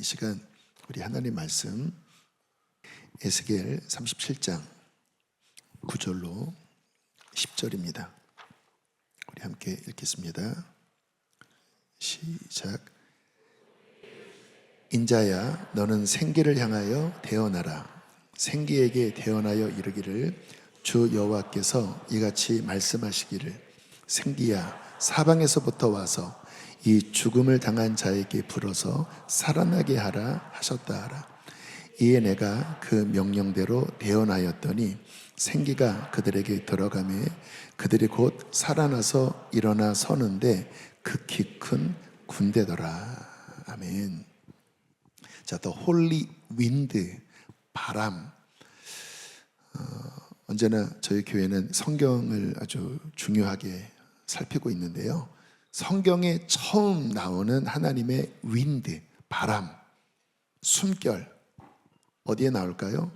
이 시간 우리 하나님 말씀 에스겔 37장 9절로 10절입니다. 우리 함께 읽겠습니다. 시작. 인자야, 너는 생기를 향하여 대언하라. 생기에게 대언하여 이르기를, 주 여호와께서 이같이 말씀하시기를, 생기야, 사방에서부터 와서 이 죽음을 당한 자에게 불어서 살아나게 하라 하셨다 하라. 이에 내가 그 명령대로 대언하였더니 생기가 그들에게 들어가매 그들이 곧 살아나서 일어나 서는데 극히 큰 군대더라. 아멘. 자, 더 홀리 윈드, 바람. 언제나 저희 교회는 성경을 아주 중요하게 살피고 있는데요, 성경에 처음 나오는 하나님의 윈드, 바람, 숨결, 어디에 나올까요?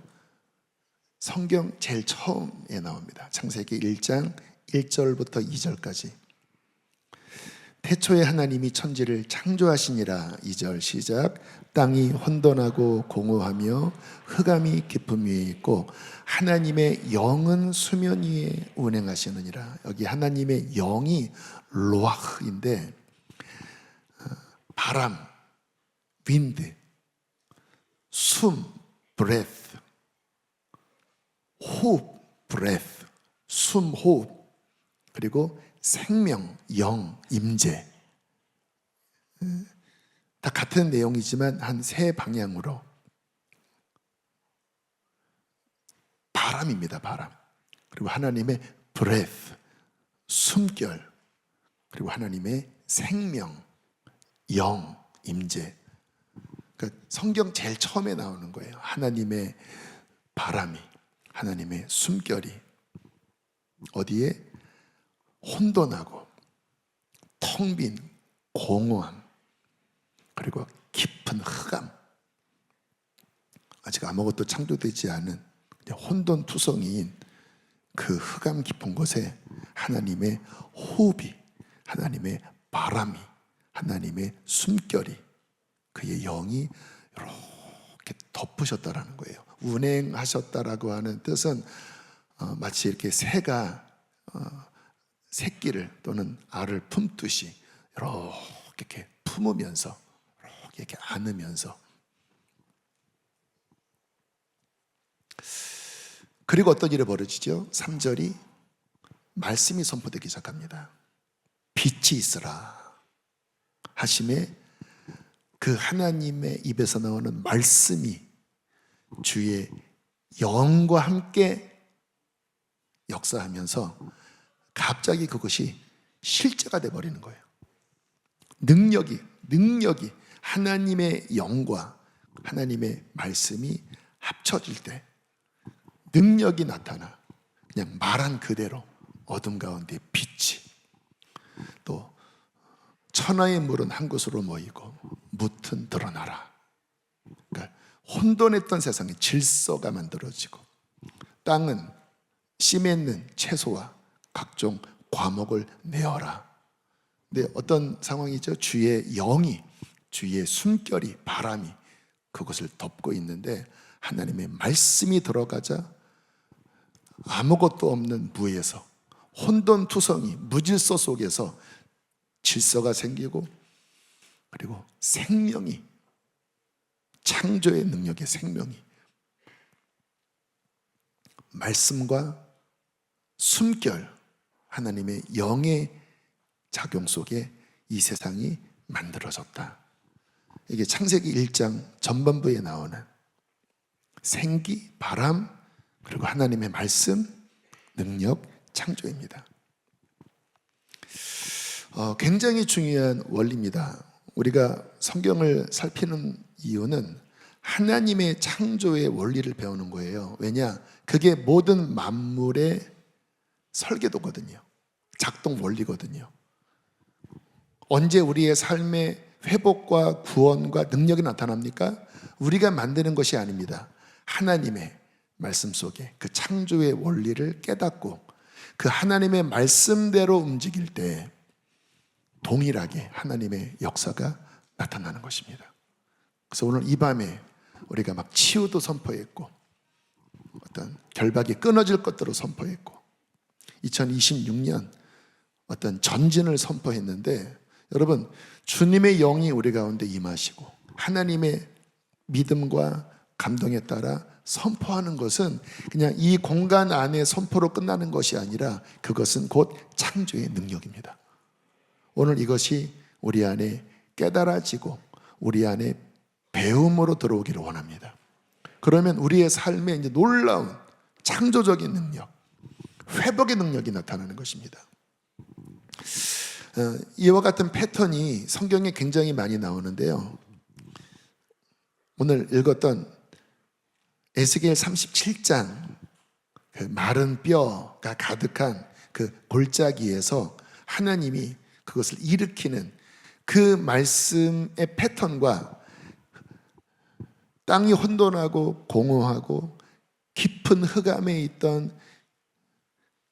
성경 제일 처음에 나옵니다. 창세기 1장 1절부터 2절까지. 태초에 하나님이 천지를 창조하시니라. 2절 시작. 땅이 혼돈하고 공허하며 흑암이 깊음 위에 있고 하나님의 영은 수면 위에 운행하시느니라. 여기 하나님의 영이 로아흐인데, 바람, 윈드, 숨, breath, 호흡, breath, 숨, 호흡, 그리고 생명, 영, 임재. 다 같은 내용이지만 한 세 방향으로. 바람입니다, 바람. 그리고 하나님의 breath, 숨결, 그리고 하나님의 생명, 영, 임재. 그러니까 성경 제일 처음에 나오는 거예요. 하나님의 바람이, 하나님의 숨결이 어디에? 혼돈하고 텅 빈 공허함, 그리고 깊은 흑암, 아직 아무것도 창조되지 않은 혼돈투성이인 그 흑암 깊은 곳에 하나님의 호흡이, 하나님의 바람이, 하나님의 숨결이, 그의 영이 이렇게 덮으셨다라는 거예요. 운행하셨다라고 하는 뜻은 마치 이렇게 새가 새끼를 또는 알을 품듯이 이렇게 품으면서, 이렇게 안으면서. 그리고 어떤 일이 벌어지죠? 3절이 말씀이 선포되기 시작합니다. 빛이 있으라 하심에 그 하나님의 입에서 나오는 말씀이 주의 영과 함께 역사하면서 갑자기 그것이 실제가 되어버리는 거예요. 능력이 하나님의 영과 하나님의 말씀이 합쳐질 때 능력이 나타나. 그냥 말한 그대로 어둠 가운데 빛이, 또 천하의 물은 한 곳으로 모이고 묻은 드러나라. 그러니까 혼돈했던 세상에 질서가 만들어지고, 땅은 씨 맺는 채소와 각종 과목을 내어라. 근데 어떤 상황이죠? 주의 영이, 주의 숨결이, 바람이 그것을 덮고 있는데, 하나님의 말씀이 들어가자 아무것도 없는 무에서, 혼돈투성이, 무질서 속에서 질서가 생기고, 그리고 생명이, 창조의 능력의 생명이, 말씀과 숨결, 하나님의 영의 작용 속에 이 세상이 만들어졌다. 이게 창세기 1장 전반부에 나오는 생기, 바람, 그리고 하나님의 말씀, 능력, 창조입니다. 굉장히 중요한 원리입니다. 우리가 성경을 살피는 이유는 하나님의 창조의 원리를 배우는 거예요. 왜냐? 그게 모든 만물의 설계도거든요. 작동 원리거든요. 언제 우리의 삶의 회복과 구원과 능력이 나타납니까? 우리가 만드는 것이 아닙니다. 하나님의 말씀 속에 그 창조의 원리를 깨닫고 그 하나님의 말씀대로 움직일 때 동일하게 하나님의 역사가 나타나는 것입니다. 그래서 오늘 이 밤에 우리가 막 치유도 선포했고 어떤 결박이 끊어질 것들을 선포했고 2026년 어떤 전진을 선포했는데, 여러분, 주님의 영이 우리 가운데 임하시고 하나님의 믿음과 감동에 따라 선포하는 것은 그냥 이 공간 안에 선포로 끝나는 것이 아니라 그것은 곧 창조의 능력입니다. 오늘 이것이 우리 안에 깨달아지고 우리 안에 배움으로 들어오기를 원합니다. 그러면 우리의 삶에 이제 놀라운 창조적인 능력, 회복의 능력이 나타나는 것입니다. 이와 같은 패턴이 성경에 굉장히 많이 나오는데요. 오늘 읽었던 에스겔 37장, 그 마른 뼈가 가득한 그 골짜기에서 하나님이 그것을 일으키는 그 말씀의 패턴과 땅이 혼돈하고 공허하고 깊은 흑암에 있던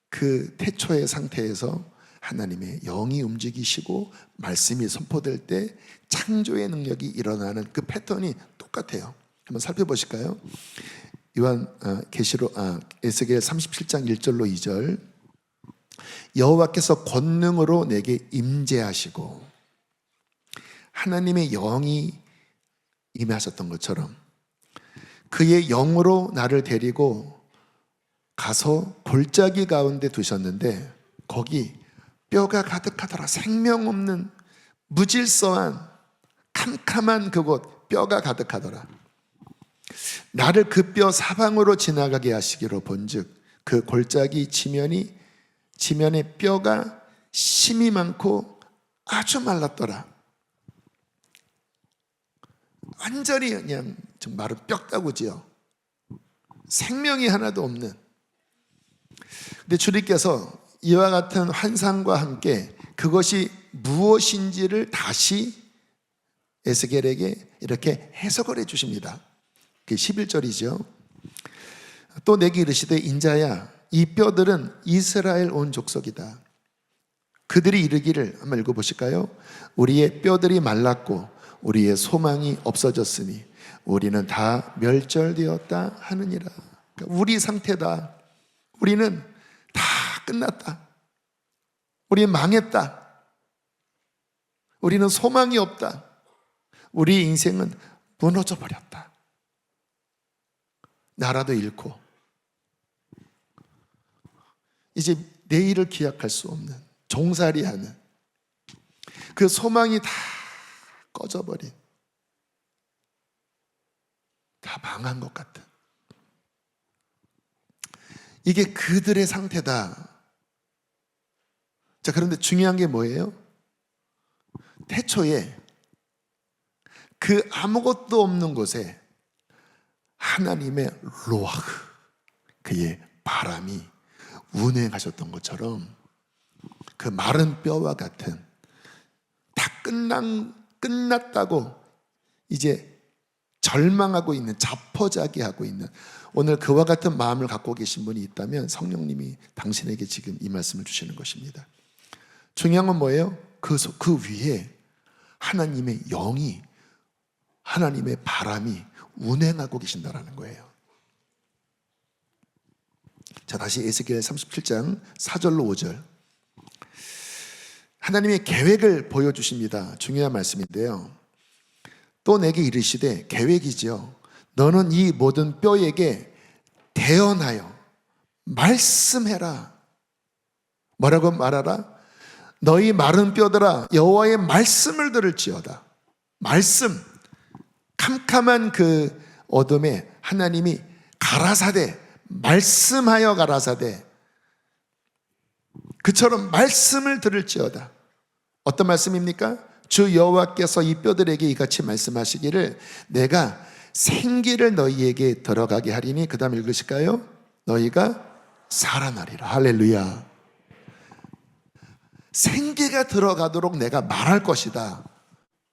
그 태초의 상태에서 하나님의 영이 움직이시고 말씀이 선포될 때 창조의 능력이 일어나는 그 패턴이 똑같아요. 한번 살펴보실까요? 에스겔 37장 1절로 2절. 여호와께서 권능으로 내게 임재하시고, 하나님의 영이 임하셨던 것처럼 그의 영으로 나를 데리고 가서 골짜기 가운데 두셨는데 거기 뼈가 가득하더라. 생명 없는 무질서한 캄캄한 그곳, 뼈가 가득하더라. 나를 그 뼈 사방으로 지나가게 하시기로 본즉 그 골짜기 지면에 뼈가 심이 많고 아주 말랐더라. 완전히 그냥 마른 뼈다구지요. 생명이 하나도 없는. 근데 주님께서 이와 같은 환상과 함께 그것이 무엇인지를 다시 에스겔에게 이렇게 해석을 해 주십니다. 그게 11절이죠. 또 내게 이르시되 인자야, 이 뼈들은 이스라엘 온 족속이다. 그들이 이르기를, 한번 읽어보실까요? 우리의 뼈들이 말랐고 우리의 소망이 없어졌으니 우리는 다 멸절되었다 하느니라. 그러니까 우리 상태다. 우리는 다 끝났다. 우리 망했다. 우리는 소망이 없다. 우리 인생은 무너져 버렸다. 나라도 잃고 이제 내일을 기약할 수 없는, 종살이하는 그 소망이 다 꺼져버린, 다 망한 것 같은, 이게 그들의 상태다. 자, 그런데 중요한 게 뭐예요? 태초에 그 아무것도 없는 곳에 하나님의 로아흐, 그의 바람이 운행하셨던 것처럼 그 마른 뼈와 같은, 다 끝났다고 이제 절망하고 있는, 자포자기하고 있는, 오늘 그와 같은 마음을 갖고 계신 분이 있다면 성령님이 당신에게 지금 이 말씀을 주시는 것입니다. 중요한 건 뭐예요? 그 위에 하나님의 영이, 하나님의 바람이 운행하고 계신다라는 거예요. 자, 다시 에스겔 37장 4절로 5절. 하나님의 계획을 보여주십니다. 중요한 말씀인데요. 또 내게 이르시되, 계획이지요. 너는 이 모든 뼈에게 대언하여 말씀해라. 뭐라고 말하라? 너희 마른 뼈들아, 여호와의 말씀을 들을지어다. 말씀, 캄캄한 그 어둠에 하나님이 가라사대, 말씀하여 가라사대, 그처럼 말씀을 들을지어다. 어떤 말씀입니까? 주 여호와께서 이 뼈들에게 이같이 말씀하시기를, 내가 생기를 너희에게 들어가게 하리니, 그 다음 읽으실까요? 너희가 살아나리라. 할렐루야. 생기가 들어가도록 내가 말할 것이다.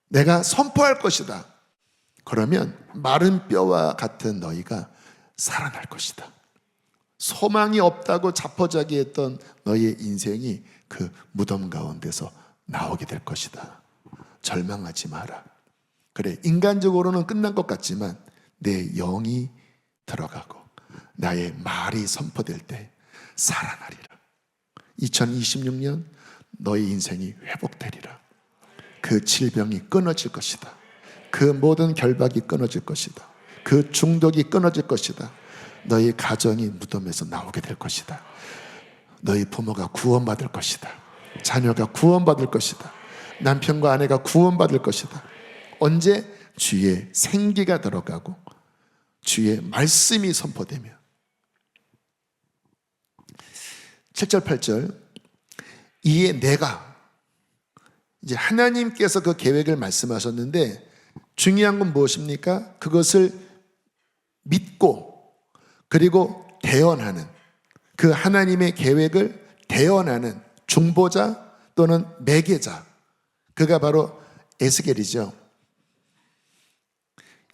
내가 선포할 것이다. 그러면 마른 뼈와 같은 너희가 살아날 것이다. 소망이 없다고 자포자기했던 너희의 인생이 그 무덤 가운데서 나오게 될 것이다. 절망하지 마라. 그래, 인간적으로는 끝난 것 같지만 내 영이 들어가고 나의 말이 선포될 때 살아나리라. 2026년 너의 인생이 회복되리라. 그 질병이 끊어질 것이다. 그 모든 결박이 끊어질 것이다. 그 중독이 끊어질 것이다. 너희 가정이 무덤에서 나오게 될 것이다. 너희 부모가 구원받을 것이다. 자녀가 구원받을 것이다. 남편과 아내가 구원받을 것이다. 언제? 주의 생기가 들어가고 주의 말씀이 선포되며. 7절 8절 이에 내가, 이제 하나님께서 그 계획을 말씀하셨는데 중요한 건 무엇입니까? 그것을 믿고 그리고 대언하는, 그 하나님의 계획을 대언하는 중보자 또는 매개자, 그가 바로 에스겔이죠.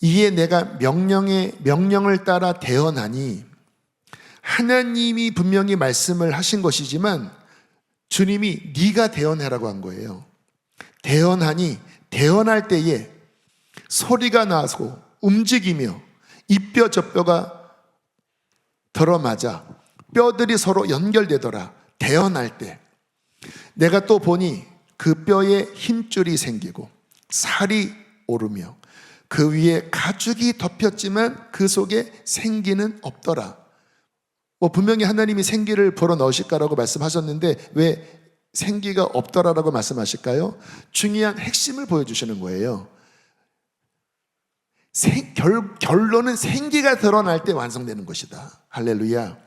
이에 내가 명령을 따라 대언하니, 하나님이 분명히 말씀을 하신 것이지만 주님이 네가 대언하라고 한 거예요. 대언하니, 대언할 때에 소리가 나고 움직이며 이뼈 저 뼈가 들어맞아 뼈들이 서로 연결되더라. 대언할 때 내가 또 보니 그 뼈에 힘줄이 생기고 살이 오르며 그 위에 가죽이 덮였지만 그 속에 생기는 없더라. 분명히 하나님이 생기를 불어넣으실 거라고 말씀하셨는데 왜 생기가 없더라라고 말씀하실까요? 중요한 핵심을 보여주시는 거예요. 결론은 생기가 드러날 때 완성되는 것이다. 할렐루야.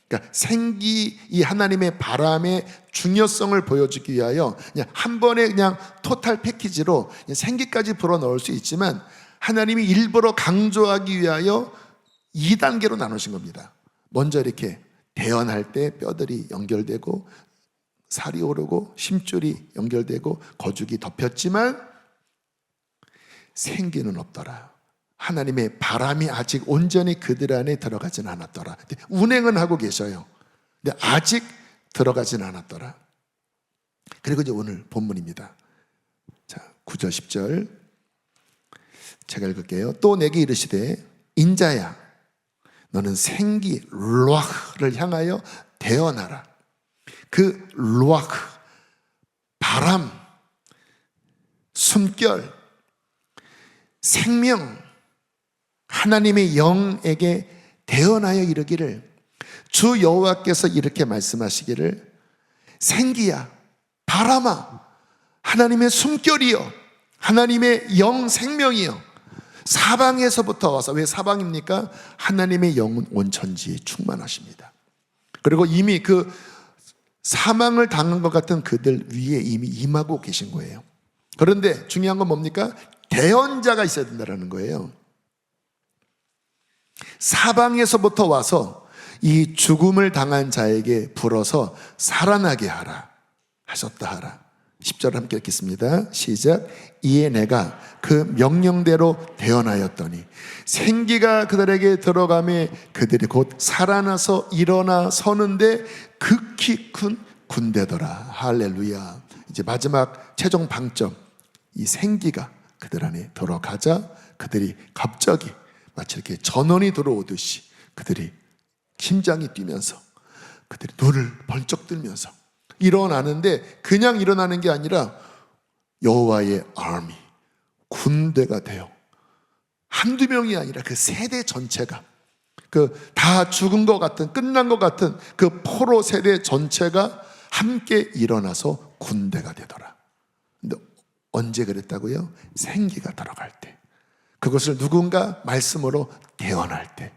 그러니까 생기, 이 하나님의 바람의 중요성을 보여주기 위하여 그냥 한 번에 그냥 토탈 패키지로 그냥 생기까지 불어넣을 수 있지만 하나님이 일부러 강조하기 위하여 2단계로 나누신 겁니다. 먼저 이렇게 대언할 때 뼈들이 연결되고 살이 오르고 심줄이 연결되고 거죽이 덮였지만 생기는 없더라. 하나님의 바람이 아직 온전히 그들 안에 들어가진 않았더라. 운행은 하고 계셔요. 근데 아직 들어가진 않았더라. 그리고 이제 오늘 본문입니다. 자, 9절 10절 제가 읽을게요. 또 내게 이르시되 인자야 너는 생기 루아흐를 향하여 대언하라. 그 루아흐, 바람, 숨결, 생명, 하나님의 영에게 대언하여 이르기를, 주 여호와께서 이렇게 말씀하시기를 생기야, 바람아, 하나님의 숨결이여, 하나님의 영 생명이여, 사방에서부터 와서, 왜 사방입니까? 하나님의 영은 온 천지에 충만하십니다. 그리고 이미 그 사망을 당한 것 같은 그들 위에 이미 임하고 계신 거예요. 그런데 중요한 건 뭡니까? 대언자가 있어야 된다는 거예요. 사방에서부터 와서 이 죽음을 당한 자에게 불어서 살아나게 하라 하셨다 하라. 10절 함께 읽겠습니다. 시작. 이에 내가 그 명령대로 대언하였더니 생기가 그들에게 들어가매 그들이 곧 살아나서 일어나 서는데 극히 큰 군대더라. 할렐루야. 이제 마지막 최종 방점, 이 생기가 그들 안에 들어가자 그들이 갑자기 마치 이렇게 전원이 들어오듯이 그들이 심장이 뛰면서 그들이 눈을 번쩍 뜨면서 일어나는데, 그냥 일어나는 게 아니라 여호와의 아미, 군대가 되어 한두 명이 아니라 그 세대 전체가, 그 다 죽은 것 같은, 끝난 것 같은 그 포로 세대 전체가 함께 일어나서 군대가 되더라. 근데 언제 그랬다고요? 생기가 들어갈 때, 그것을 누군가 말씀으로 대언할 때.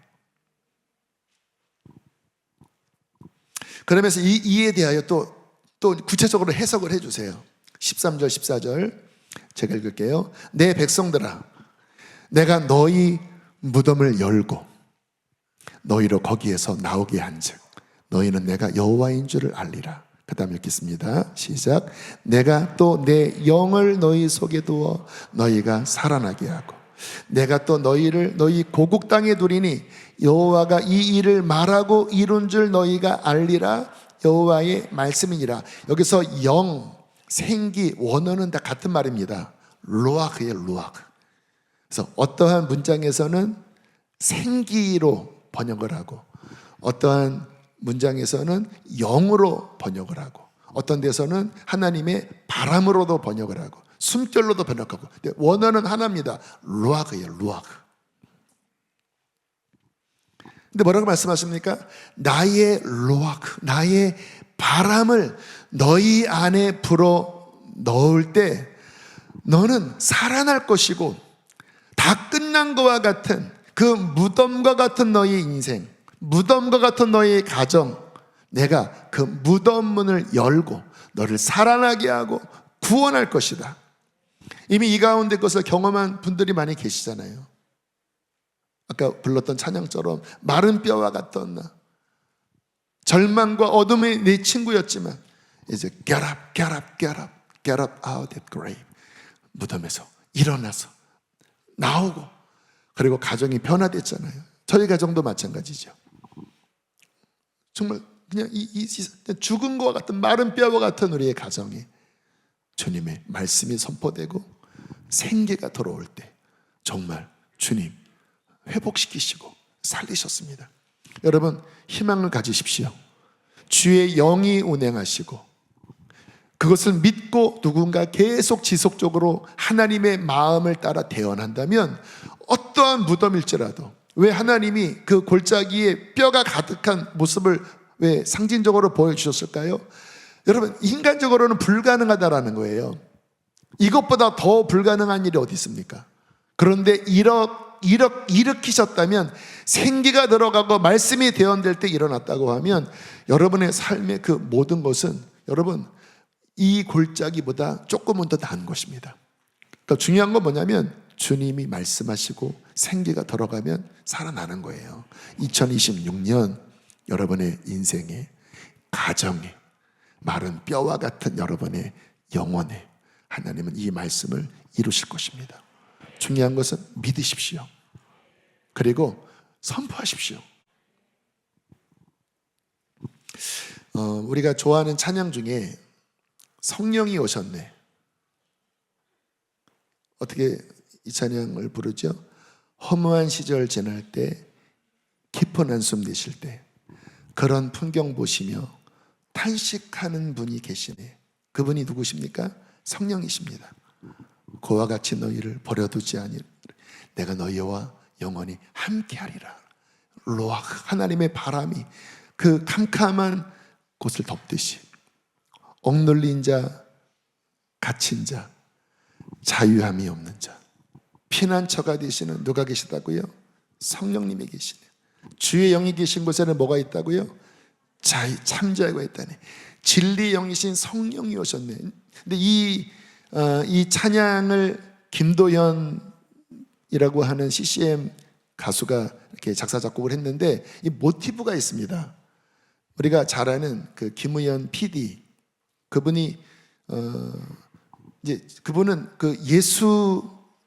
그러면서 이에 대하여 또 구체적으로 해석을 해주세요. 13절 14절 제가 읽을게요. 내 백성들아, 내가 너희 무덤을 열고 너희로 거기에서 나오게 한즉 너희는 내가 여호와인 줄을 알리라. 그 다음 읽겠습니다. 시작. 내가 또 내 영을 너희 속에 두어 너희가 살아나게 하고 내가 또 너희를 너희 고국 땅에 두리니 여호와가 이 일을 말하고 이룬 줄 너희가 알리라. 여호와의 말씀이니라. 여기서 영, 생기, 원어는 다 같은 말입니다. 루아흐예요. 루아흐. 그래서 어떠한 문장에서는 생기로 번역을 하고 어떠한 문장에서는 영으로 번역을 하고 어떤 데서는 하나님의 바람으로도 번역을 하고 숨결로도 번역하고, 근데 원어는 하나입니다. 루아그예요. 루아그. 근데 뭐라고 말씀하십니까? 나의 루아크, 나의 바람을 너희 안에 불어 넣을 때 너는 살아날 것이고, 다 끝난 것과 같은 그 무덤과 같은 너희 인생, 무덤과 같은 너희 가정, 내가 그 무덤 문을 열고 너를 살아나게 하고 구원할 것이다. 이미 이 가운데 것을 경험한 분들이 많이 계시잖아요. 아까 불렀던 찬양처럼 마른 뼈와 같던 나, 절망과 어둠의 내 친구였지만 이제 get up, get up, get up, get up out that grave, 무덤에서 일어나서 나오고, 그리고 가정이 변화됐잖아요. 저희 가정도 마찬가지죠. 정말 그냥 죽은 것과 같은 마른 뼈와 같은 우리의 가정에 주님의 말씀이 선포되고 생기가 들어올 때 정말 주님 회복시키시고 살리셨습니다. 여러분, 희망을 가지십시오. 주의 영이 운행하시고 그것을 믿고 누군가 계속 지속적으로 하나님의 마음을 따라 대언한다면 어떠한 무덤일지라도, 왜 하나님이 그 골짜기에 뼈가 가득한 모습을 왜 상징적으로 보여주셨을까요? 여러분, 인간적으로는 불가능하다라는 거예요. 이것보다 더 불가능한 일이 어디 있습니까? 그런데 일으키셨다면, 생기가 들어가고 말씀이 대언될 때 일어났다고 하면 여러분의 삶의 그 모든 것은 여러분 이 골짜기보다 조금은 더 나은 것입니다. 그러니까 중요한 건 뭐냐면 주님이 말씀하시고 생기가 들어가면 살아나는 거예요. 2026년 여러분의 인생에, 가정에, 마른 뼈와 같은 여러분의 영혼에 하나님은 이 말씀을 이루실 것입니다. 중요한 것은 믿으십시오. 그리고 선포하십시오. 우리가 좋아하는 찬양 중에 성령이 오셨네, 어떻게 이 찬양을 부르죠? 허무한 시절 지날 때, 깊은 한숨 내쉴 때 그런 풍경 보시며 탄식하는 분이 계시네. 그분이 누구십니까? 성령이십니다. 그와 같이 너희를 버려두지 아니라 내가 너희와 영원히 함께하리라. 로아, 하나님의 바람이 그 캄캄한 곳을 덮듯이 억눌린 자, 갇힌 자, 자유함이 없는 자, 피난처가 되시는 누가 계시다고요? 성령님이 계시네. 주의 영이 계신 곳에는 뭐가 있다고요? 참자유가 있다네. 진리의 영이신 성령이 오셨네. 근데 이 찬양을 김도현이라고 하는 CCM 가수가 이렇게 작사 작곡을 했는데, 이 모티브가 있습니다. 우리가 잘 아는 그 김의연 PD, 그분이 이제 그분은 그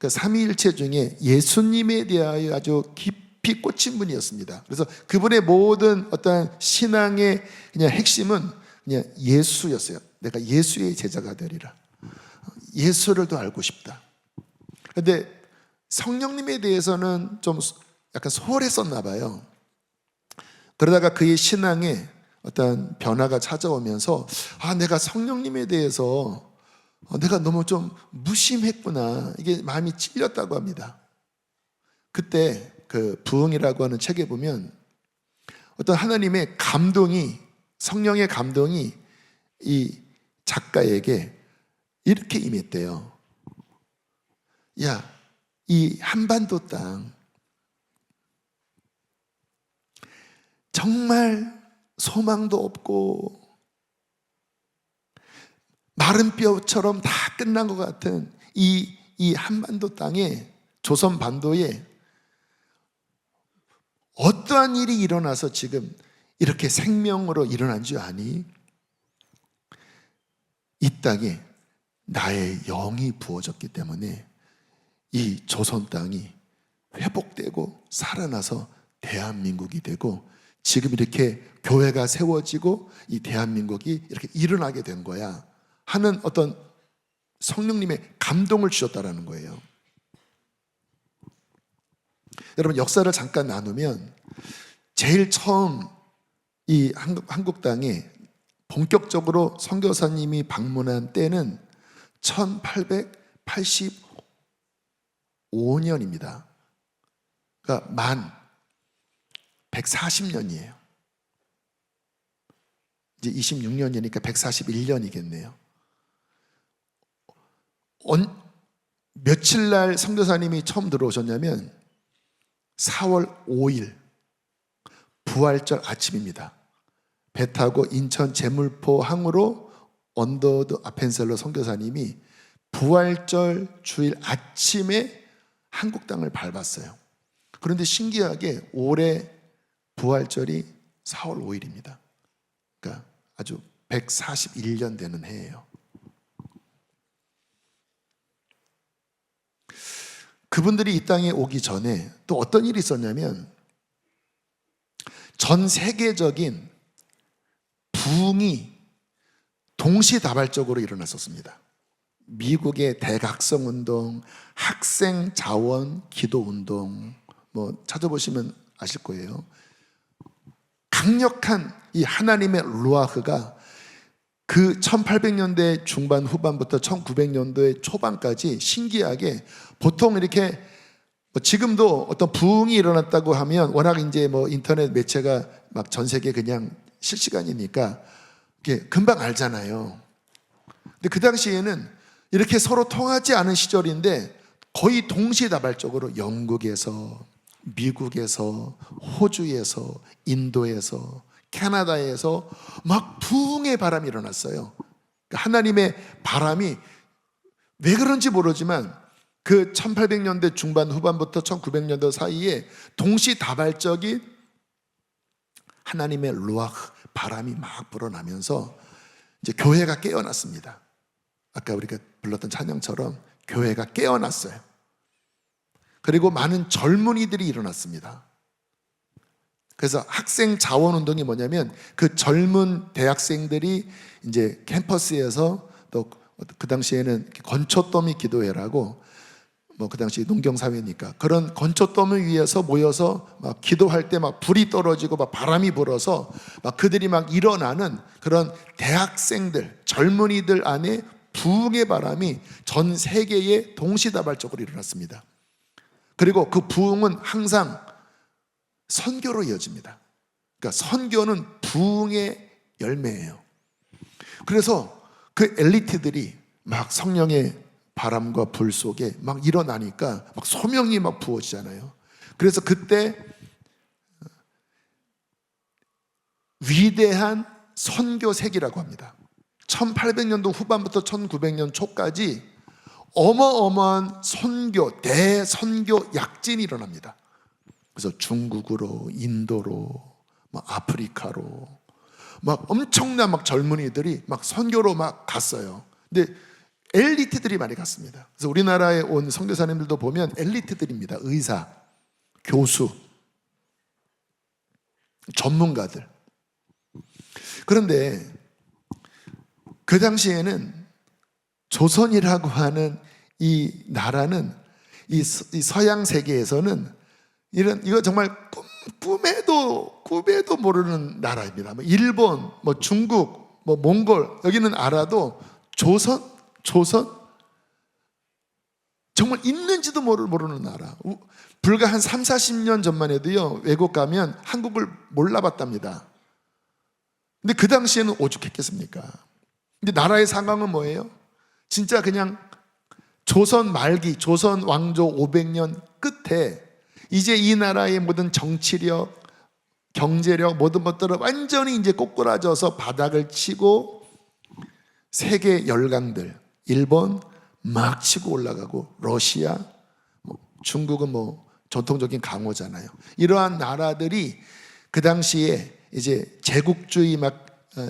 그 삼위일체 중에 예수님에 대하여 아주 깊이 꽂힌 분이었습니다. 그래서 그분의 모든 어떤 신앙의 그냥 핵심은 그냥 예수였어요. 내가 예수의 제자가 되리라. 예수를 더 알고 싶다. 그런데 성령님에 대해서는 좀 약간 소홀했었나 봐요. 그러다가 그의 신앙에 어떤 변화가 찾아오면서 내가 성령님에 대해서 내가 너무 좀 무심했구나, 이게 마음이 찔렸다고 합니다. 그때 그 부흥이라고 하는 책에 보면 어떤 하나님의 감동이, 성령의 감동이 이 작가에게 이렇게 임했대요. 야, 이 한반도 땅 정말 소망도 없고 마른 뼈처럼 다 끝난 것 같은 이 한반도 땅에, 조선 반도에 어떠한 일이 일어나서 지금 이렇게 생명으로 일어난 줄 아니? 이 땅에 나의 영이 부어졌기 때문에 이 조선 땅이 회복되고 살아나서 대한민국이 되고 지금 이렇게 교회가 세워지고 이 대한민국이 이렇게 일어나게 된 거야 하는 어떤 성령님의 감동을 주셨다라는 거예요. 여러분 역사를 잠깐 나누면 제일 처음 이 한국 땅에 본격적으로 선교사님이 방문한 때는 1885년입니다. 그러니까 만 140년이에요. 이제 26년이니까 141년이겠네요. 며칠 날 선교사님이 처음 들어오셨냐면 4월 5일 부활절 아침입니다. 배 타고 인천 제물포 항으로 언더드 아펜셀러 선교사님이 부활절 주일 아침에 한국 땅을 밟았어요. 그런데 신기하게 올해 부활절이 4월 5일입니다. 그러니까 아주 141년 되는 해예요. 그분들이 이 땅에 오기 전에 또 어떤 일이 있었냐면 전 세계적인 부흥이 동시다발적으로 일어났었습니다. 미국의 대각성 운동, 학생 자원 기도 운동, 뭐 찾아보시면 아실 거예요. 강력한 이 하나님의 루아흐가 그 1800년대 중반 후반부터 1900년도의 초반까지 신기하게 보통 이렇게 지금도 어떤 부흥이 일어났다고 하면 워낙 이제 뭐 인터넷 매체가 막 전 세계 그냥 실시간이니까 이게 금방 알잖아요. 근데 그 당시에는 이렇게 서로 통하지 않은 시절인데 거의 동시다발적으로 영국에서, 미국에서, 호주에서, 인도에서, 캐나다에서 막 부흥의 바람이 일어났어요. 하나님의 바람이 왜 그런지 모르지만 그 1800년대 중반 후반부터 1900년도 사이에 동시다발적인 하나님의 루아흐 바람이 막 불어나면서 이제 교회가 깨어났습니다. 아까 우리가 불렀던 찬양처럼 교회가 깨어났어요. 그리고 많은 젊은이들이 일어났습니다. 그래서 학생 자원 운동이 뭐냐면 그 젊은 대학생들이 이제 캠퍼스에서 또 그 당시에는 건초더미 기도회라고 뭐 그 당시 농경 사회니까 그런 건초더미 위에서 모여서 막 기도할 때 막 불이 떨어지고 막 바람이 불어서 막 그들이 막 일어나는 그런 대학생들, 젊은이들 안에 부흥의 바람이 전 세계에 동시다발적으로 일어났습니다. 그리고 그 부흥은 항상 선교로 이어집니다. 그러니까 선교는 부흥의 열매예요. 그래서 그 엘리트들이 막 성령의 바람과 불 속에 막 일어나니까 막 소명이 막 부어지잖아요. 그래서 그때 위대한 선교 세기라고 합니다. 1800년도 후반부터 1900년 초까지 어마어마한 선교, 대선교 약진이 일어납니다. 그래서 중국으로, 인도로, 막 아프리카로 막 엄청난 막 젊은이들이 막 선교로 막 갔어요. 근데 엘리트들이 많이 갔습니다. 그래서 우리나라에 온 선교사님들도 보면 엘리트들입니다. 의사, 교수, 전문가들. 그런데 그 당시에는 조선이라고 하는 이 나라는 이 서양 세계에서는 이거 정말 꿈에도 모르는 나라입니다. 뭐 일본, 뭐 중국, 뭐 몽골 여기는 알아도 조선 정말 있는지도 모르는 나라. 불과 한 3, 40년 전만 해도요 외국 가면 한국을 몰라봤답니다. 근데 그 당시에는 오죽했겠습니까? 근데 나라의 상황은 뭐예요? 진짜 그냥 조선 말기, 조선 왕조 500년 끝에 이제 이 나라의 모든 정치력, 경제력 모든 것들은 완전히 이제 꼬꾸라져서 바닥을 치고 세계 열강들, 일본 막 치고 올라가고 러시아, 중국은 뭐 전통적인 강호잖아요. 이러한 나라들이 그 당시에 이제 제국주의 막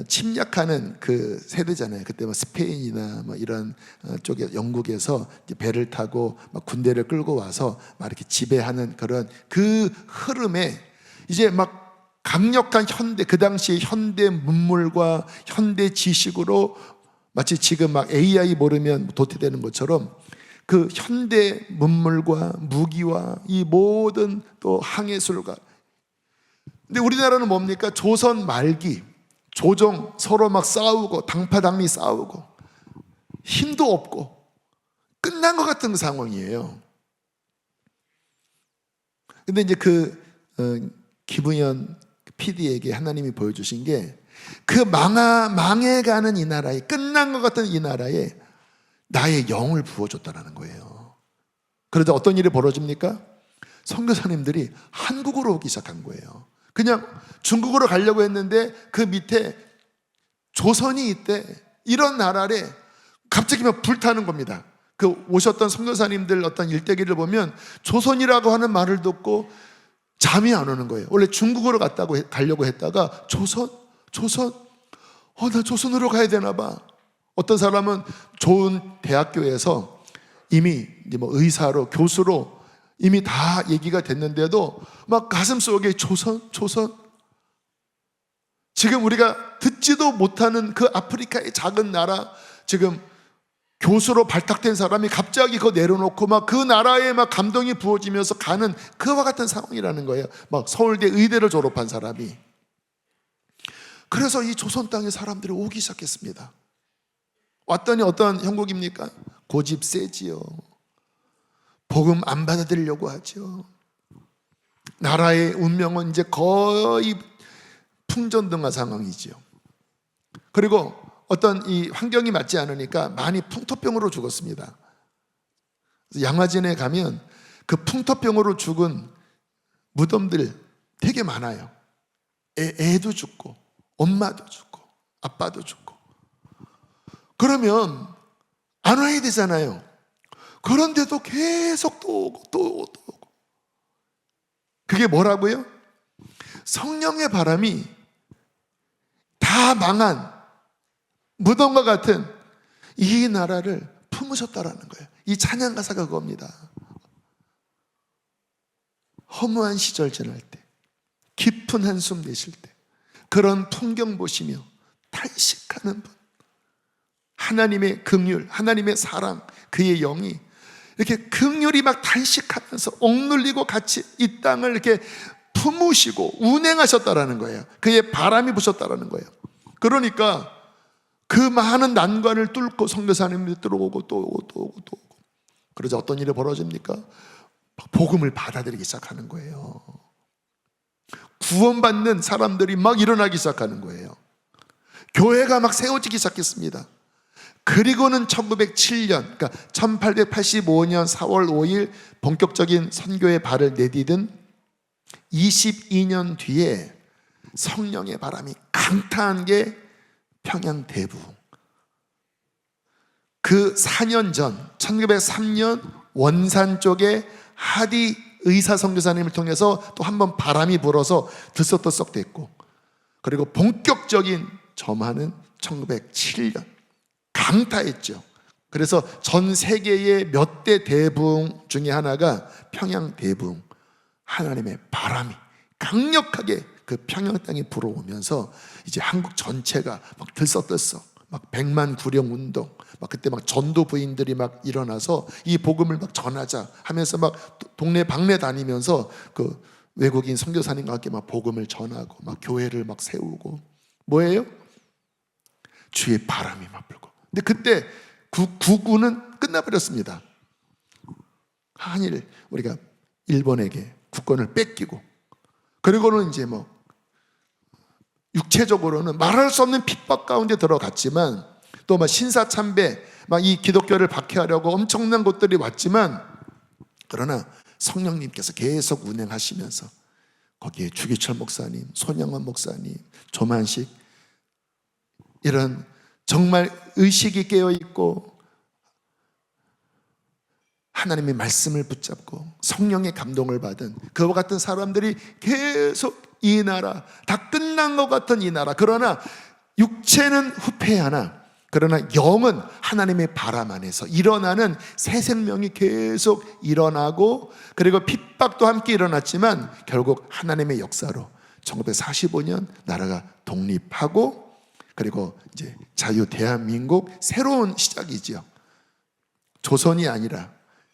침략하는 그 세대잖아요. 그때 뭐 스페인이나 뭐 이런 쪽에 영국에서 이제 배를 타고 막 군대를 끌고 와서 막 이렇게 지배하는 그런 그 흐름에 이제 막 강력한 현대, 그 당시에 현대 문물과 현대 지식으로 마치 지금 막 AI 모르면 도태되는 것처럼 그 현대 문물과 무기와 이 모든 또 항해술과, 근데 우리나라는 뭡니까? 조선 말기 조정 서로 막 싸우고 당파당리 싸우고 힘도 없고 끝난 것 같은 상황이에요. 근데 이제 김우현 PD에게 하나님이 보여주신 게 그 망해가는 이 나라에, 끝난 것 같은 이 나라에 나의 영을 부어줬다는 거예요. 그러자 어떤 일이 벌어집니까? 선교사님들이 한국으로 오기 시작한 거예요. 그냥 중국으로 가려고 했는데 그 밑에 조선이 있대. 이런 나라에 갑자기 막 불타는 겁니다. 그 오셨던 선교사님들 어떤 일대기를 보면 조선이라고 하는 말을 듣고 잠이 안 오는 거예요. 원래 중국으로 가려고 했다가 조선, 나 조선으로 가야 되나 봐. 어떤 사람은 좋은 대학교에서 이미 뭐 의사로, 교수로 이미 다 얘기가 됐는데도 막 가슴속에 조선. 지금 우리가 듣지도 못하는 그 아프리카의 작은 나라, 지금 교수로 발탁된 사람이 갑자기 그거 내려놓고 막 그 나라에 막 감동이 부어지면서 가는 그와 같은 상황이라는 거예요. 막 서울대 의대를 졸업한 사람이. 그래서 이 조선 땅에 사람들이 오기 시작했습니다. 왔더니 어떤 형국입니까? 고집 세지요. 복음 안 받아들이려고 하죠. 나라의 운명은 이제 거의 풍전등화 상황이지요. 그리고 어떤 이 환경이 맞지 않으니까 많이 풍토병으로 죽었습니다. 양화진에 가면 그 풍토병으로 죽은 무덤들 되게 많아요. 애도 죽고 엄마도 죽고 아빠도 죽고. 그러면 안 와야 되잖아요. 그런데도 계속 또 오고. 그게 뭐라고요? 성령의 바람이 다 망한 무덤과 같은 이 나라를 품으셨다라는 거예요. 이 찬양 가사가 그겁니다. 허무한 시절 지날 때, 깊은 한숨 내쉴 때, 그런 풍경 보시며 탄식하는 분, 하나님의 긍휼, 하나님의 사랑, 그의 영이 이렇게 긍휼이 막 탄식하면서 억눌리고 같이 이 땅을 이렇게 품으시고 운행하셨다라는 거예요. 그의 바람이 부셨다라는 거예요. 그러니까 그 많은 난관을 뚫고 선교사님들이 들어오고 또 오고. 그러자 어떤 일이 벌어집니까? 복음을 받아들이기 시작하는 거예요. 구원받는 사람들이 막 일어나기 시작하는 거예요. 교회가 막 세워지기 시작했습니다. 그리고는 1907년, 그러니까 1885년 4월 5일 본격적인 선교의 발을 내디딘 22년 뒤에 성령의 바람이 강타한 게 평양 대부. 그 4년 전 1903년 원산 쪽에 하디 의사 선교사님을 통해서 또 한 번 바람이 불어서 들썩들썩 됐고, 그리고 본격적인 점화는 1907년 강타했죠. 그래서 전 세계의 몇 대 대부흥 중에 하나가 평양 대부흥. 하나님의 바람이 강력하게 그 평양 땅에 불어오면서 이제 한국 전체가 막 들썩들썩, 막 100만 구령 운동, 막 그때 막 전도 부인들이 막 일어나서 이 복음을 막 전하자 하면서 막 동네 방네 다니면서 그 외국인 선교사님과 함께 막 복음을 전하고 막 교회를 막 세우고. 뭐예요? 주의 바람이 막 불고. 근데 그때 구구는 끝나버렸습니다. 한일 우리가 일본에게 국권을 뺏기고, 그리고는 이제 뭐 육체적으로는 말할 수 없는 핍박 가운데 들어갔지만, 또 막 신사참배, 막 이 기독교를 박해하려고 엄청난 것들이 왔지만, 그러나 성령님께서 계속 운행하시면서 거기에 주기철 목사님, 손영원 목사님, 조만식, 이런 정말 의식이 깨어있고 하나님의 말씀을 붙잡고 성령의 감동을 받은 그와 같은 사람들이 계속 이 나라, 다 끝난 것 같은 이 나라, 그러나 육체는 후패하나 그러나 영은 하나님의 바람 안에서 일어나는 새 생명이 계속 일어나고, 그리고 핍박도 함께 일어났지만 결국 하나님의 역사로 1945년 나라가 독립하고, 그리고 이제 자유 대한민국 새로운 시작이지요. 조선이 아니라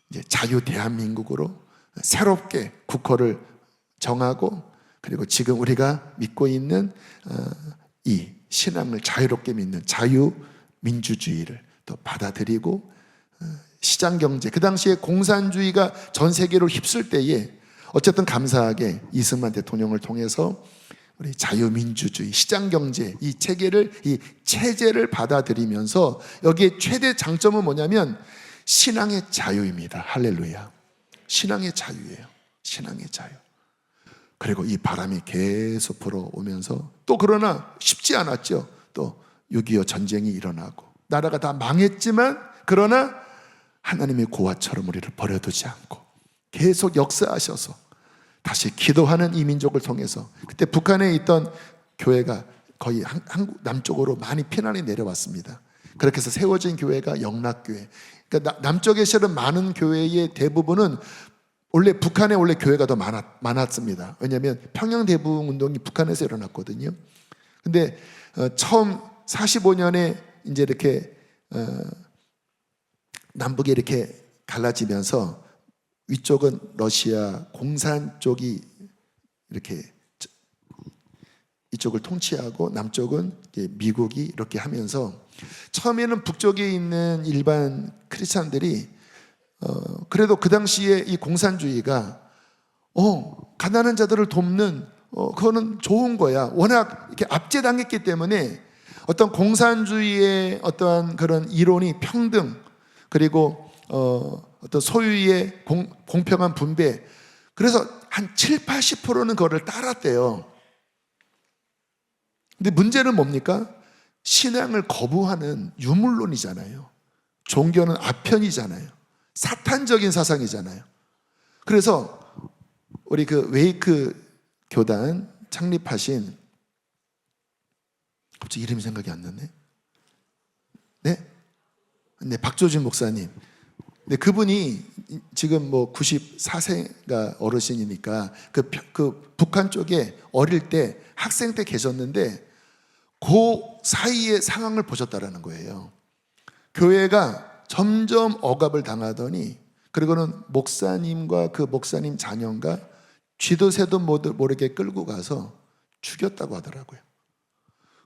이제 자유 대한민국으로 새롭게 국호를 정하고, 그리고 지금 우리가 믿고 있는 이 신앙을 자유롭게 믿는 자유민주주의를 또 받아들이고, 시장경제, 그 당시에 공산주의가 전 세계로 휩쓸 때에 어쨌든 감사하게 이승만 대통령을 통해서 우리 자유민주주의, 시장경제 이 체제를 받아들이면서 여기에 최대 장점은 뭐냐면 신앙의 자유입니다. 할렐루야. 신앙의 자유예요. 신앙의 자유. 그리고 이 바람이 계속 불어오면서 또 그러나 쉽지 않았죠. 또 6.25 전쟁이 일어나고 나라가 다 망했지만 그러나 하나님의 고아처럼 우리를 버려두지 않고 계속 역사하셔서 다시 기도하는 이 민족을 통해서, 그때 북한에 있던 교회가 거의 한국 남쪽으로 많이 피난이 내려왔습니다. 그렇게 해서 세워진 교회가 영락교회. 그러니까 남쪽에 실은 많은 교회의 대부분은 원래 북한에 원래 교회가 더 많았습니다. 왜냐하면 평양 대부흥 운동이 북한에서 일어났거든요. 근데 처음 45년에 이제 이렇게 남북이 이렇게 갈라지면서 위쪽은 러시아 공산 쪽이 이렇게 이쪽을 통치하고 남쪽은 미국이 이렇게 하면서 처음에는 북쪽에 있는 일반 크리스찬들이 그래도 그 당시에 이 공산주의가 가난한 자들을 돕는 그거는 좋은 거야. 워낙 이렇게 압제당했기 때문에 어떤 공산주의의 어떠한 그런 이론이 평등, 그리고 어떤 소유의 공평한 분배, 그래서 한 7, 80%는 그거를 따랐대요. 근데 문제는 뭡니까? 신앙을 거부하는 유물론이잖아요. 종교는 아편이잖아요. 사탄적인 사상이잖아요. 그래서 우리 그 웨이크 교단 창립하신, 갑자기 이름이 생각이 안 나네. 네, 박조진 목사님. 네, 그분이 지금 뭐 94세가 어르신이니까 그 북한 쪽에 어릴 때 학생 때 계셨는데 그 사이의 상황을 보셨다라는 거예요. 교회가 점점 억압을 당하더니, 그리고는 목사님과 그 목사님 자녀가 쥐도 새도 모르게 끌고 가서 죽였다고 하더라고요.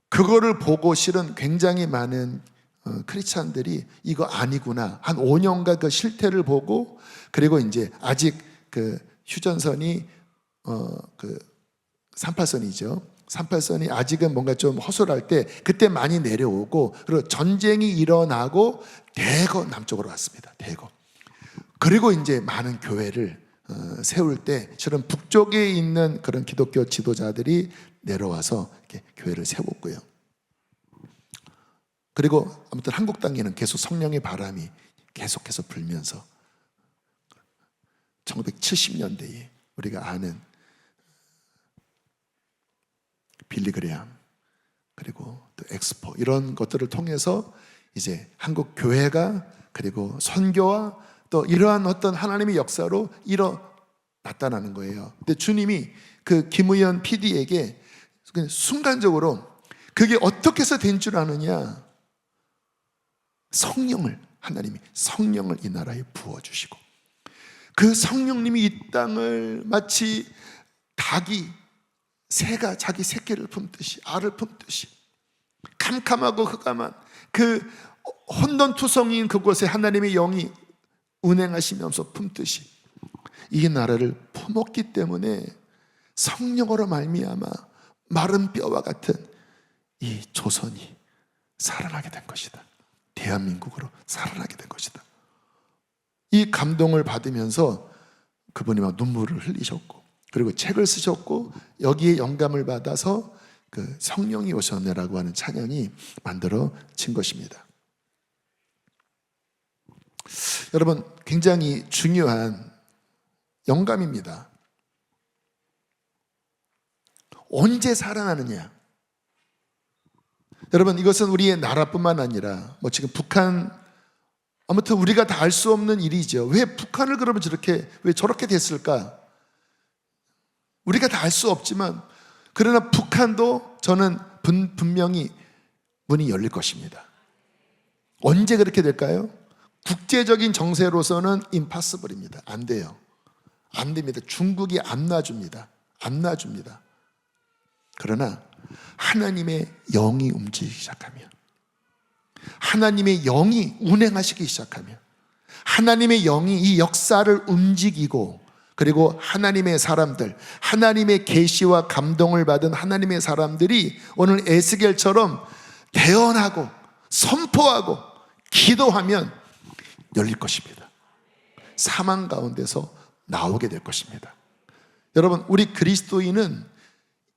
그거를 보고 실은 굉장히 많은 크리스찬들이 이거 아니구나, 한 5년간 그 실태를 보고, 그리고 이제 아직 그 휴전선이 그 38선이죠. 38선이 아직은 뭔가 좀 허술할 때 그때 많이 내려오고, 그리고 전쟁이 일어나고 대거 남쪽으로 왔습니다. 대거. 그리고 이제 많은 교회를 세울 때 실은 북쪽에 있는 그런 기독교 지도자들이 내려와서 이렇게 교회를 세웠고요. 그리고 아무튼 한국 땅에는 계속 성령의 바람이 계속해서 불면서 1970년대에 우리가 아는 빌리그레암, 그리고 또 엑스포, 이런 것들을 통해서 이제 한국 교회가, 그리고 선교와 또 이러한 어떤 하나님의 역사로 나타나는 거예요. 근데 주님이 그 김의연 PD에게 순간적으로 그게 어떻게 해서 된 줄 아느냐, 하나님이 성령을 이 나라에 부어주시고, 그 성령님이 이 땅을 마치 새가 자기 새끼를 품듯이, 알을 품듯이 캄캄하고 흑암한 그 혼돈투성이인 그곳에 하나님의 영이 운행하시면서 품듯이 이 나라를 품었기 때문에 성령으로 말미암아 마른 뼈와 같은 이 조선이 살아나게 된 것이다. 대한민국으로 살아나게 된 것이다. 이 감동을 받으면서 그분이 막 눈물을 흘리셨고, 그리고 책을 쓰셨고, 여기에 영감을 받아서 그 성령이 오셨네라고 하는 찬양이 만들어진 것입니다. 여러분, 굉장히 중요한 영감입니다. 언제 살아나느냐? 여러분, 이것은 우리의 나라뿐만 아니라 뭐 지금 북한, 아무튼 우리가 다 알 수 없는 일이죠. 왜 북한을 그러면 왜 저렇게 됐을까? 우리가 다 알 수 없지만, 그러나 북한도 저는 분명히 문이 열릴 것입니다. 언제 그렇게 될까요? 국제적인 정세로서는 impossible입니다. 안 돼요. 안 됩니다. 중국이 안 놔줍니다. 안 놔줍니다. 그러나 하나님의 영이 움직이기 시작하면, 하나님의 영이 운행하시기 시작하면, 하나님의 영이 이 역사를 움직이고, 그리고 하나님의 사람들, 하나님의 계시와 감동을 받은 하나님의 사람들이 오늘 에스겔처럼 대언하고 선포하고 기도하면 열릴 것입니다. 사망 가운데서 나오게 될 것입니다. 여러분, 우리 그리스도인은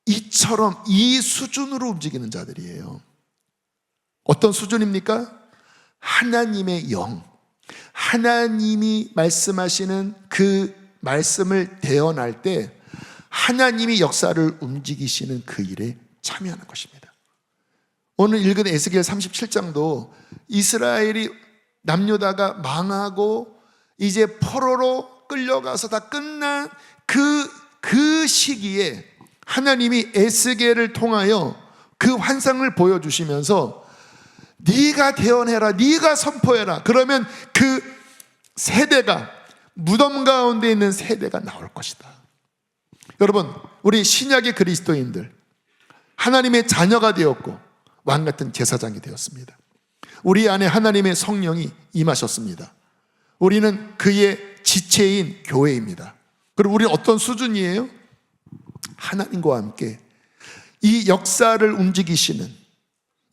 이처럼 이 수준으로 움직이는 자들이에요. 어떤 수준입니까? 하나님의 영, 하나님이 말씀하시는 그 말씀을 대언할 때 하나님이 역사를 움직이시는 그 일에 참여하는 것입니다. 오늘 읽은 에스겔 37장도 이스라엘이 남유다가 망하고 이제 포로로 끌려가서 다 끝난 그 시기에 하나님이 에스겔을 통하여 그 환상을 보여주시면서 네가 대언해라, 네가 선포해라. 그러면 그 세대가, 무덤 가운데 있는 세대가 나올 것이다. 여러분, 우리 신약의 그리스도인들, 하나님의 자녀가 되었고 왕같은 제사장이 되었습니다. 우리 안에 하나님의 성령이 임하셨습니다. 우리는 그의 지체인 교회입니다. 그리고 우리는 어떤 수준이에요? 하나님과 함께 이 역사를 움직이시는,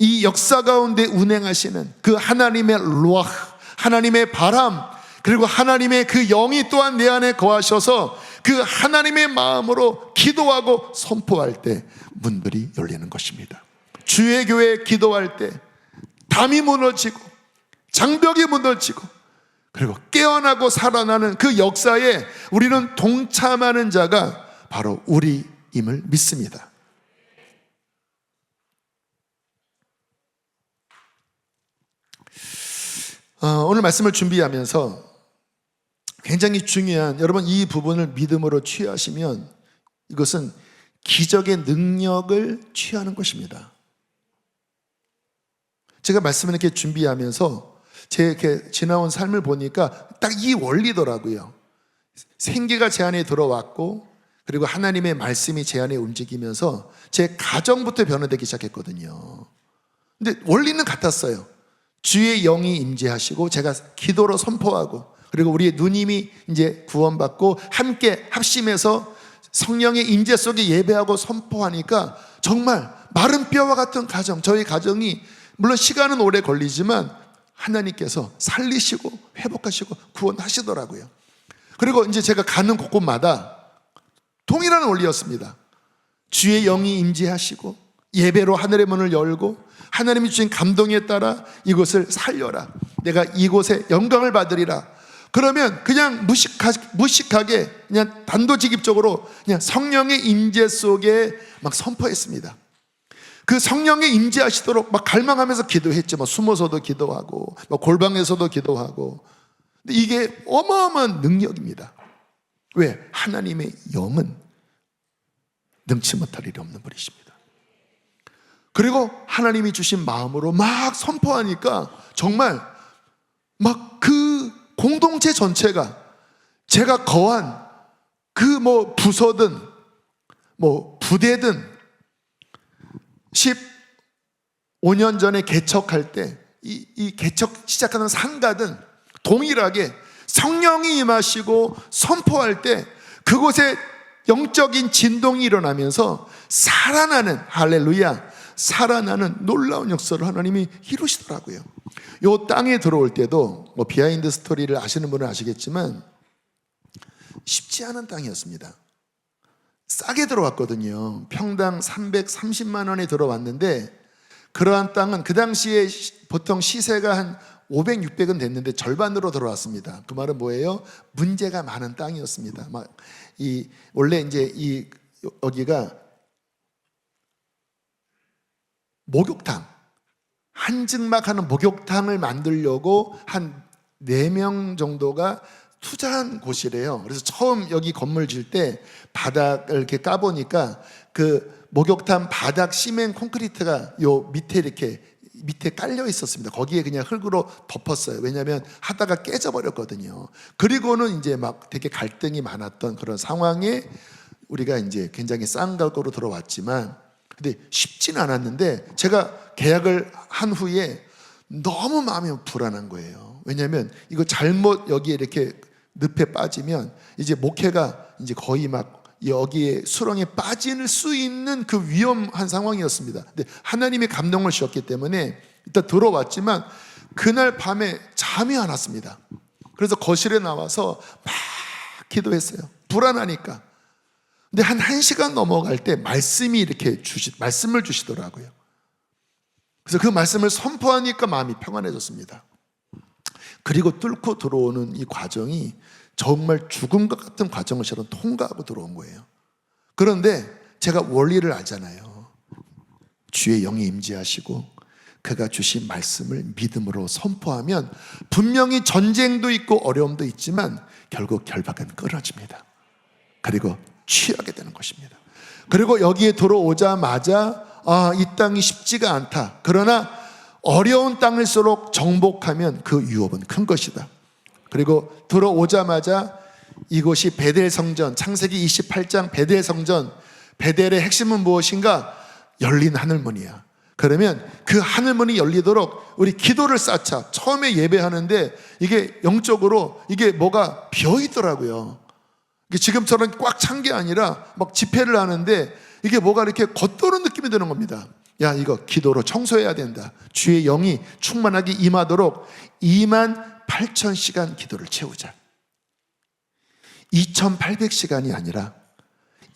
이 역사 가운데 운행하시는 그 하나님의 루아흐, 하나님의 바람, 그리고 하나님의 그 영이 또한 내 안에 거하셔서 그 하나님의 마음으로 기도하고 선포할 때 문들이 열리는 것입니다. 주의 교회에 기도할 때 담이 무너지고 장벽이 무너지고 그리고 깨어나고 살아나는 그 역사에 우리는 동참하는 자가 바로 우리임을 믿습니다. 오늘 말씀을 준비하면서 굉장히 중요한, 여러분 이 부분을 믿음으로 취하시면 이것은 기적의 능력을 취하는 것입니다. 제가 말씀을 이렇게 준비하면서 제 이렇게 지나온 삶을 보니까 딱 이 원리더라고요. 생기가 제 안에 들어왔고, 그리고 하나님의 말씀이 제 안에 움직이면서 제 가정부터 변화되기 시작했거든요. 근데 원리는 같았어요. 주의 영이 임재하시고 제가 기도로 선포하고, 그리고 우리의 누님이 이제 구원받고 함께 합심해서 성령의 임재 속에 예배하고 선포하니까 정말 마른 뼈와 같은 가정, 저희 가정이 물론 시간은 오래 걸리지만 하나님께서 살리시고 회복하시고 구원하시더라고요. 그리고 이제 제가 가는 곳곳마다 동일한 원리였습니다. 주의 영이 임재하시고 예배로 하늘의 문을 열고 하나님이 주신 감동에 따라 이곳을 살려라, 내가 이곳에 영광을 받으리라. 그러면 그냥 무식하게 그냥 단도직입적으로 그냥 성령의 임재 속에 막 선포했습니다. 그 성령의 임재하시도록 막 갈망하면서 기도했죠. 뭐 숨어서도 기도하고, 뭐 골방에서도 기도하고. 근데 이게 어마어마한 능력입니다. 왜? 하나님의 영은 능치 못할 일이 없는 분이십니다. 그리고 하나님이 주신 마음으로 막 선포하니까 정말 막 그 공동체 전체가 제가 거한 그 뭐 부서든 뭐 부대든 15년 전에 개척할 때 이 개척 시작하는 상가든 동일하게 성령이 임하시고 선포할 때 그곳에 영적인 진동이 일어나면서 살아나는, 할렐루야, 살아나는 놀라운 역사를 하나님이 이루시더라고요. 이 땅에 들어올 때도 뭐 비하인드 스토리를 아시는 분은 아시겠지만 쉽지 않은 땅이었습니다. 싸게 들어왔거든요. 평당 330만 원에 들어왔는데 그러한 땅은 그 당시에 보통 시세가 한 500, 600은 됐는데 절반으로 들어왔습니다. 그 말은 뭐예요? 문제가 많은 땅이었습니다. 원래 이제 여기가 목욕탕, 한증막하는 목욕탕을 만들려고 한 4명 정도가 투자한 곳이래요. 그래서 처음 여기 건물 질 때 바닥을 이렇게 까보니까 그 목욕탕 바닥 시멘 콘크리트가 요 밑에 이렇게 밑에 깔려 있었습니다. 거기에 그냥 흙으로 덮었어요. 왜냐하면 하다가 깨져버렸거든요. 그리고는 이제 막 되게 갈등이 많았던 그런 상황에 우리가 이제 굉장히 쌍각으로 들어왔지만, 근데 쉽지는 않았는데, 제가 계약을 한 후에 너무 마음이 불안한 거예요. 왜냐하면 이거 잘못 여기에 이렇게 늪에 빠지면 이제 목회가 이제 거의 막 여기에 수렁에 빠질 수 있는 그 위험한 상황이었습니다. 근데 하나님의 감동을 주셨기 때문에 일단 들어왔지만 그날 밤에 잠이 안 왔습니다. 그래서 거실에 나와서 막 기도했어요. 불안하니까. 근데 한 1시간 넘어갈 때 말씀을 주시더라고요. 그래서 그 말씀을 선포하니까 마음이 평안해졌습니다. 그리고 뚫고 들어오는 이 과정이 정말 죽음과 같은 과정을 저는 통과하고 들어온 거예요. 그런데 제가 원리를 알잖아요. 주의 영이 임재하시고 그가 주신 말씀을 믿음으로 선포하면 분명히 전쟁도 있고 어려움도 있지만 결국 결박은 끊어집니다. 그리고 취하게 되는 것입니다. 그리고 여기에 들어오자마자 이 땅이 쉽지가 않다. 그러나 어려운 땅일수록 정복하면 그 유업은 큰 것이다. 그리고 들어오자마자 이곳이 베델 성전, 창세기 28장 베델 성전, 베델의 핵심은 무엇인가? 열린 하늘문이야. 그러면 그 하늘문이 열리도록 우리 기도를 쌓자. 처음에 예배하는데 이게 영적으로 이게 뭐가 비어있더라고요. 지금처럼 꽉 찬 게 아니라 막 집회를 하는데 이게 뭐가 이렇게 겉도는 느낌이 드는 겁니다. 야, 이거 기도로 청소해야 된다. 주의 영이 충만하게 임하도록 28,000시간 기도를 채우자. 2,800시간이 아니라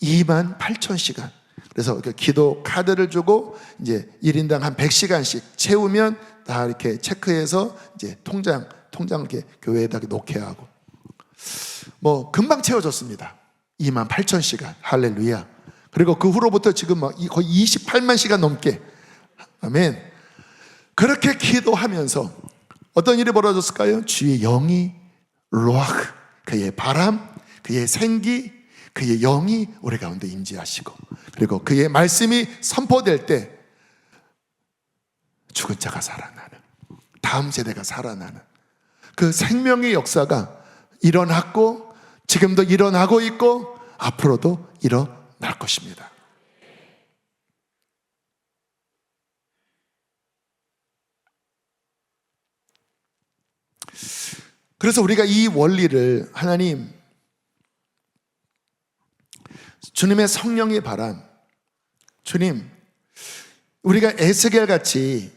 28,000시간. 그래서 기도 카드를 주고 이제 1인당 한 100시간씩 채우면 다 이렇게 체크해서 이제 통장 이렇게 교회에다 놓게 하고. 뭐 금방 채워졌습니다. 28,000시간. 할렐루야. 그리고 그 후로부터 지금 막 거의 28만 시간 넘게. 아멘. 그렇게 기도하면서 어떤 일이 벌어졌을까요? 주의 영이 로아흐, 그의 바람, 그의 생기, 그의 영이 우리 가운데 임재하시고, 그리고 그의 말씀이 선포될 때 죽은 자가 살아나는, 다음 세대가 살아나는 그 생명의 역사가 일어났고 지금도 일어나고 있고 앞으로도 일어날 것입니다. 그래서 우리가 이 원리를, 하나님, 주님의 성령의 바람, 주님, 우리가 에스겔 같이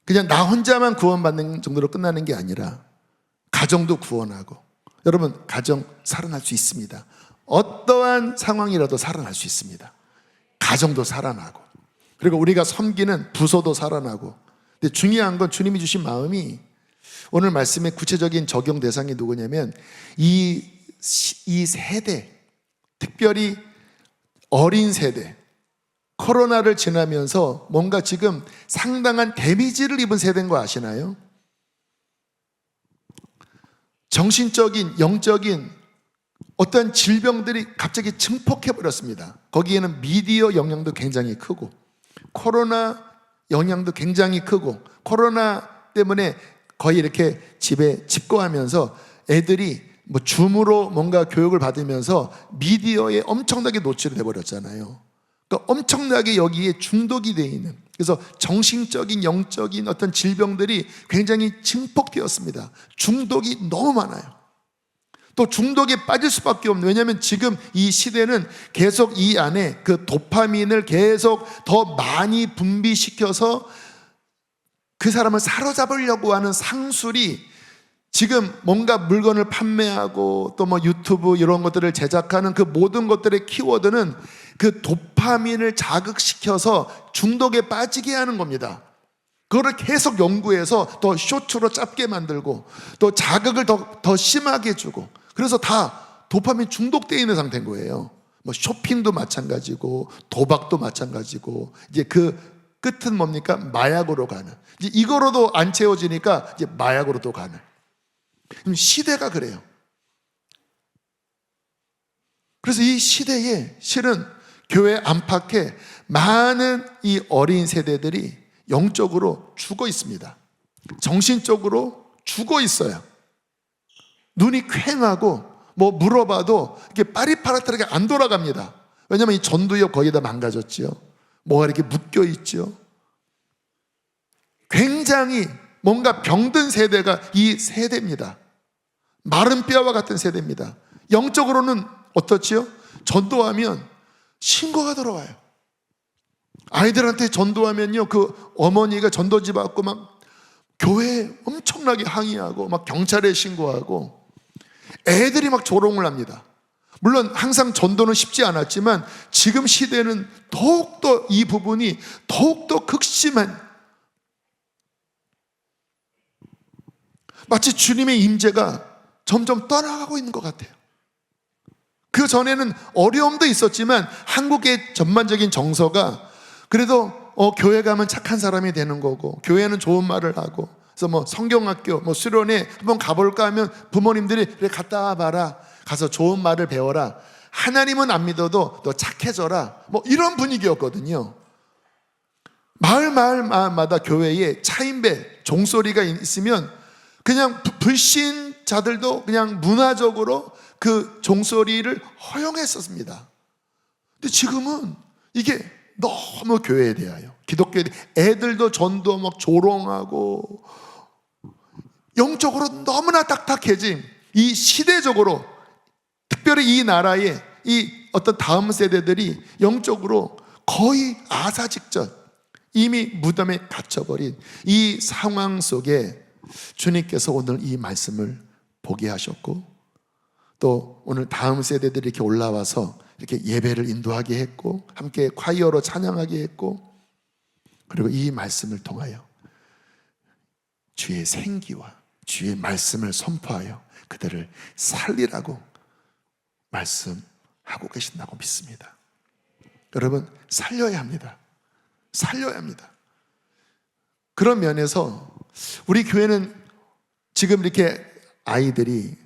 그냥 나 혼자만 구원받는 정도로 끝나는 게 아니라 가정도 구원하고, 여러분 가정 살아날 수 있습니다. 어떠한 상황이라도 살아날 수 있습니다. 가정도 살아나고, 그리고 우리가 섬기는 부서도 살아나고. 근데 중요한 건 주님이 주신 마음이, 오늘 말씀의 구체적인 적용 대상이 누구냐면 이 세대, 특별히 어린 세대, 코로나를 지나면서 뭔가 지금 상당한 데미지를 입은 세대인 거 아시나요? 정신적인, 영적인 어떤 질병들이 갑자기 증폭해버렸습니다. 거기에는 미디어 영향도 굉장히 크고, 코로나 영향도 굉장히 크고, 코로나 때문에 거의 이렇게 집에 집거하면서 애들이 뭐 줌으로 뭔가 교육을 받으면서 미디어에 엄청나게 노출이 돼버렸잖아요. 그러니까 엄청나게 여기에 중독이 돼 있는, 그래서 정신적인, 영적인 어떤 질병들이 굉장히 증폭되었습니다. 중독이 너무 많아요. 또 중독에 빠질 수밖에 없는, 왜냐하면 지금 이 시대는 계속 이 안에 그 도파민을 계속 더 많이 분비시켜서 그 사람을 사로잡으려고 하는 상술이, 지금 뭔가 물건을 판매하고 또 뭐 유튜브 이런 것들을 제작하는 그 모든 것들의 키워드는 그 도파민을 자극시켜서 중독에 빠지게 하는 겁니다. 그거를 계속 연구해서 더 쇼츠로 짧게 만들고 또 자극을 더 심하게 주고, 그래서 다 도파민 중독되어 있는 상태인 거예요. 뭐 쇼핑도 마찬가지고 도박도 마찬가지고, 이제 그 끝은 뭡니까? 마약으로 가는, 이제 이거로도 안 채워지니까 이제 마약으로도 가는 시대가 그래요. 그래서 이 시대에 실은 교회 안팎에 많은 이 어린 세대들이 영적으로 죽어 있습니다. 정신적으로 죽어 있어요. 눈이 퀭하고 뭐 물어봐도 이렇게 빠릿빠릿하게 안 돌아갑니다. 왜냐하면 이 전두엽 거기다 망가졌지요. 뭐가 이렇게 묶여 있죠. 굉장히 뭔가 병든 세대가 이 세대입니다. 마른 뼈와 같은 세대입니다. 영적으로는 어떻지요? 전도하면 신고가 들어와요. 아이들한테 전도하면요, 그 어머니가 전도지 받고 막 교회에 엄청나게 항의하고 막 경찰에 신고하고 애들이 막 조롱을 합니다. 물론 항상 전도는 쉽지 않았지만 지금 시대는 더욱더 이 부분이 더욱더 극심한, 마치 주님의 임재가 점점 떠나가고 있는 것 같아요. 그 전에는 어려움도 있었지만 한국의 전반적인 정서가 그래도 교회 가면 착한 사람이 되는 거고, 교회는 좋은 말을 하고, 그래서 뭐 성경학교, 뭐 수련회 한번 가볼까 하면 부모님들이 그래 갔다 와봐라, 가서 좋은 말을 배워라, 하나님은 안 믿어도 너 착해져라, 뭐 이런 분위기였거든요. 마을마다 교회에 차인배 종소리가 있으면 그냥 불신자들도 그냥 문화적으로 그 종소리를 허용했었습니다. 근데 지금은 이게 너무 교회에 대하여, 기독교에 대해 애들도 전도 막 조롱하고 영적으로 너무나 딱딱해진 이 시대적으로, 특별히 이 나라의 이 어떤 다음 세대들이 영적으로 거의 아사 직전 이미 무덤에 갇혀버린 이 상황 속에 주님께서 오늘 이 말씀을 보게 하셨고, 또 오늘 다음 세대들이 이렇게 올라와서 이렇게 예배를 인도하게 했고, 함께 콰이어로 찬양하게 했고, 그리고 이 말씀을 통하여 주의 생기와 주의 말씀을 선포하여 그들을 살리라고 말씀하고 계신다고 믿습니다. 여러분, 살려야 합니다. 살려야 합니다. 그런 면에서 우리 교회는 지금 이렇게 아이들이,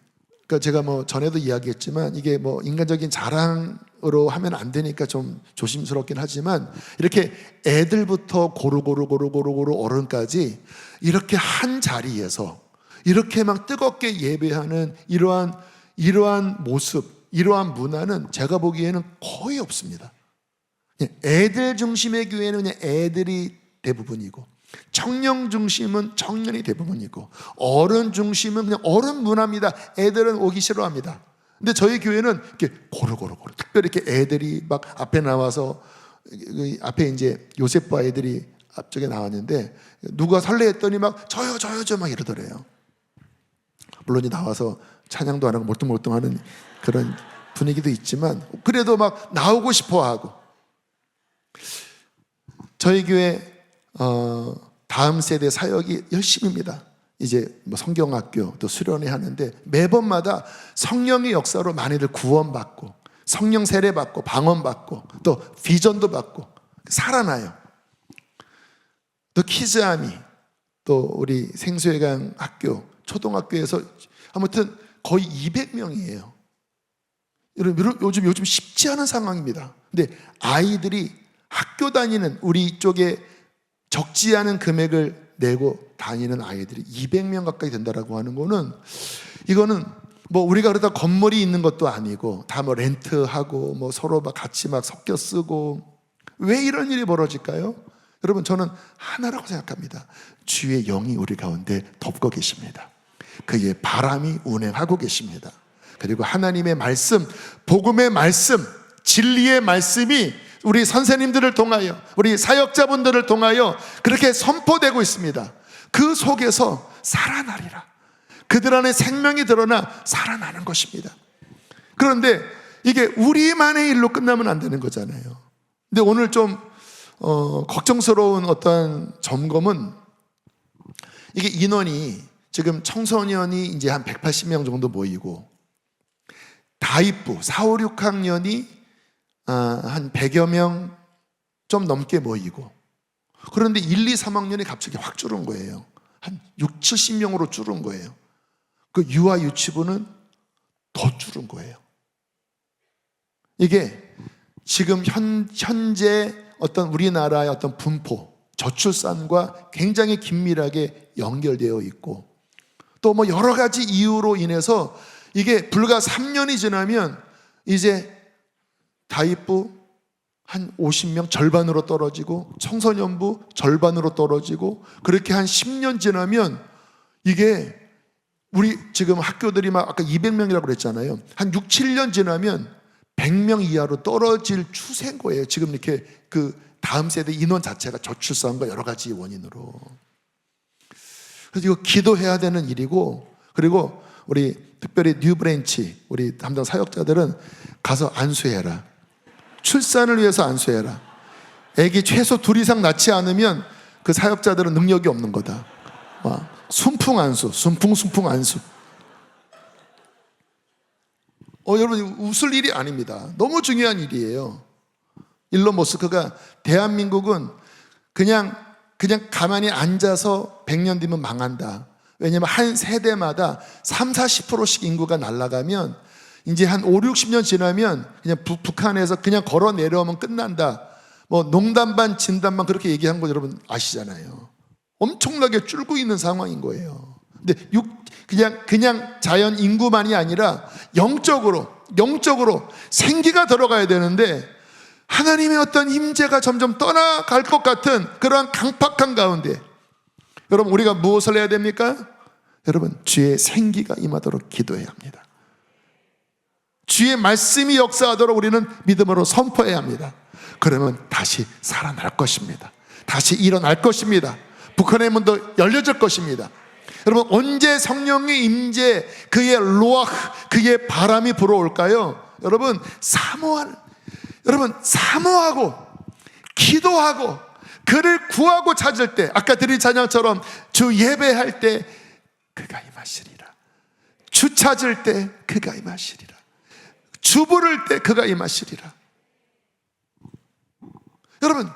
그러니까 제가 뭐 전에도 이야기했지만 이게 뭐 인간적인 자랑으로 하면 안 되니까 좀 조심스럽긴 하지만, 이렇게 애들부터 고루고루 어른까지 이렇게 한 자리에서 이렇게 막 뜨겁게 예배하는 이러한 모습, 이러한 문화는 제가 보기에는 거의 없습니다. 애들 중심의 교회는 그냥 애들이 대부분이고, 청년 중심은 청년이 대부분이고, 어른 중심은 그냥 어른 문화입니다. 애들은 오기 싫어합니다. 근데 저희 교회는 이렇게 고루고루 특별히 이렇게 애들이 막 앞에 나와서, 앞에 이제 요셉부 아이들이 앞쪽에 나왔는데 누가 설레했더니 막 저요 막 이러더래요. 물론 나와서 찬양도 안 하고 몰뚱몰뚱하는 그런 분위기도 있지만 그래도 막 나오고 싶어 하고. 저희 교회 다음 세대 사역이 열심입니다. 이제 뭐 성경학교 또 수련회 하는데 매번마다 성령의 역사로 많이들 구원받고, 성령 세례받고, 방언받고, 또 비전도 받고 살아나요. 또 키즈아미, 또 우리 생수회관 학교, 초등학교에서 아무튼 거의 200명이에요. 여러분, 요즘 쉽지 않은 상황입니다. 근데 아이들이 학교 다니는, 우리 쪽에 적지 않은 금액을 내고 다니는 아이들이 200명 가까이 된다라고 하는 거는, 이거는 뭐 우리가 그러다 건물이 있는 것도 아니고 다 뭐 렌트하고 뭐 서로 막 같이 막 섞여 쓰고, 왜 이런 일이 벌어질까요? 여러분, 저는 하나라고 생각합니다. 주의 영이 우리 가운데 덮고 계십니다. 그의 바람이 운행하고 계십니다. 그리고 하나님의 말씀, 복음의 말씀, 진리의 말씀이 우리 선생님들을 통하여, 우리 사역자분들을 통하여 그렇게 선포되고 있습니다. 그 속에서 살아나리라. 그들 안에 생명이 드러나 살아나는 것입니다. 그런데 이게 우리만의 일로 끝나면 안 되는 거잖아요. 근데 오늘 좀 걱정스러운 어떤 점검은, 이게 인원이 지금 청소년이 이제 한 180명 정도 모이고, 다입부 4, 5, 6학년이 한 100여 명 좀 넘게 모이고, 그런데 1, 2, 3학년이 갑자기 확 줄은 거예요. 한 6, 70명으로 줄은 거예요. 그 유아 유치부는 더 줄은 거예요. 이게 지금 현재 어떤 우리나라의 어떤 분포, 저출산과 굉장히 긴밀하게 연결되어 있고, 또 뭐 여러 가지 이유로 인해서 이게 불과 3년이 지나면 이제 다이부 한 50명 절반으로 떨어지고 청소년부 절반으로 떨어지고, 그렇게 한 10년 지나면 이게 우리 지금 학교들이 막 아까 200명이라고 그랬잖아요. 한 6, 7년 지나면 100명 이하로 떨어질 추세인 거예요. 지금 이렇게 그 다음 세대 인원 자체가 저출산과 여러 가지 원인으로. 그래서 이거 기도해야 되는 일이고, 그리고 우리 특별히 뉴브랜치 우리 담당 사역자들은 가서 안수해라. 출산을 위해서 안수해라. 애기 최소 2 이상 낳지 않으면 그 사역자들은 능력이 없는 거다. 순풍 안수, 순풍 안수. 여러분, 웃을 일이 아닙니다. 너무 중요한 일이에요. 일론 머스크가 대한민국은 그냥 가만히 앉아서 100년 뒤면 망한다. 왜냐면 한 세대마다 3, 40%씩 인구가 날아가면 이제 한 5, 60년 지나면 그냥 북한에서 그냥 걸어 내려오면 끝난다. 뭐 농담 반 진담 반 그렇게 얘기한 거 여러분 아시잖아요. 엄청나게 줄고 있는 상황인 거예요. 근데 그냥 자연 인구만이 아니라 영적으로 생기가 들어가야 되는데, 하나님의 어떤 임재가 점점 떠나갈 것 같은 그러한 강팍한 가운데 여러분, 우리가 무엇을 해야 됩니까? 여러분, 주의 생기가 임하도록 기도해야 합니다. 주의 말씀이 역사하도록 우리는 믿음으로 선포해야 합니다. 그러면 다시 살아날 것입니다. 다시 일어날 것입니다. 북한의 문도 열려질 것입니다. 여러분, 언제 성령의 임재, 그의 루아흐, 그의 바람이 불어올까요? 여러분, 사모하고 기도하고 그를 구하고 찾을 때, 아까 드린 찬양처럼 주 예배할 때 그가 임하시리라. 주 찾을 때 그가 임하시리라. 주 부를 때 그가 임하시리라. 여러분,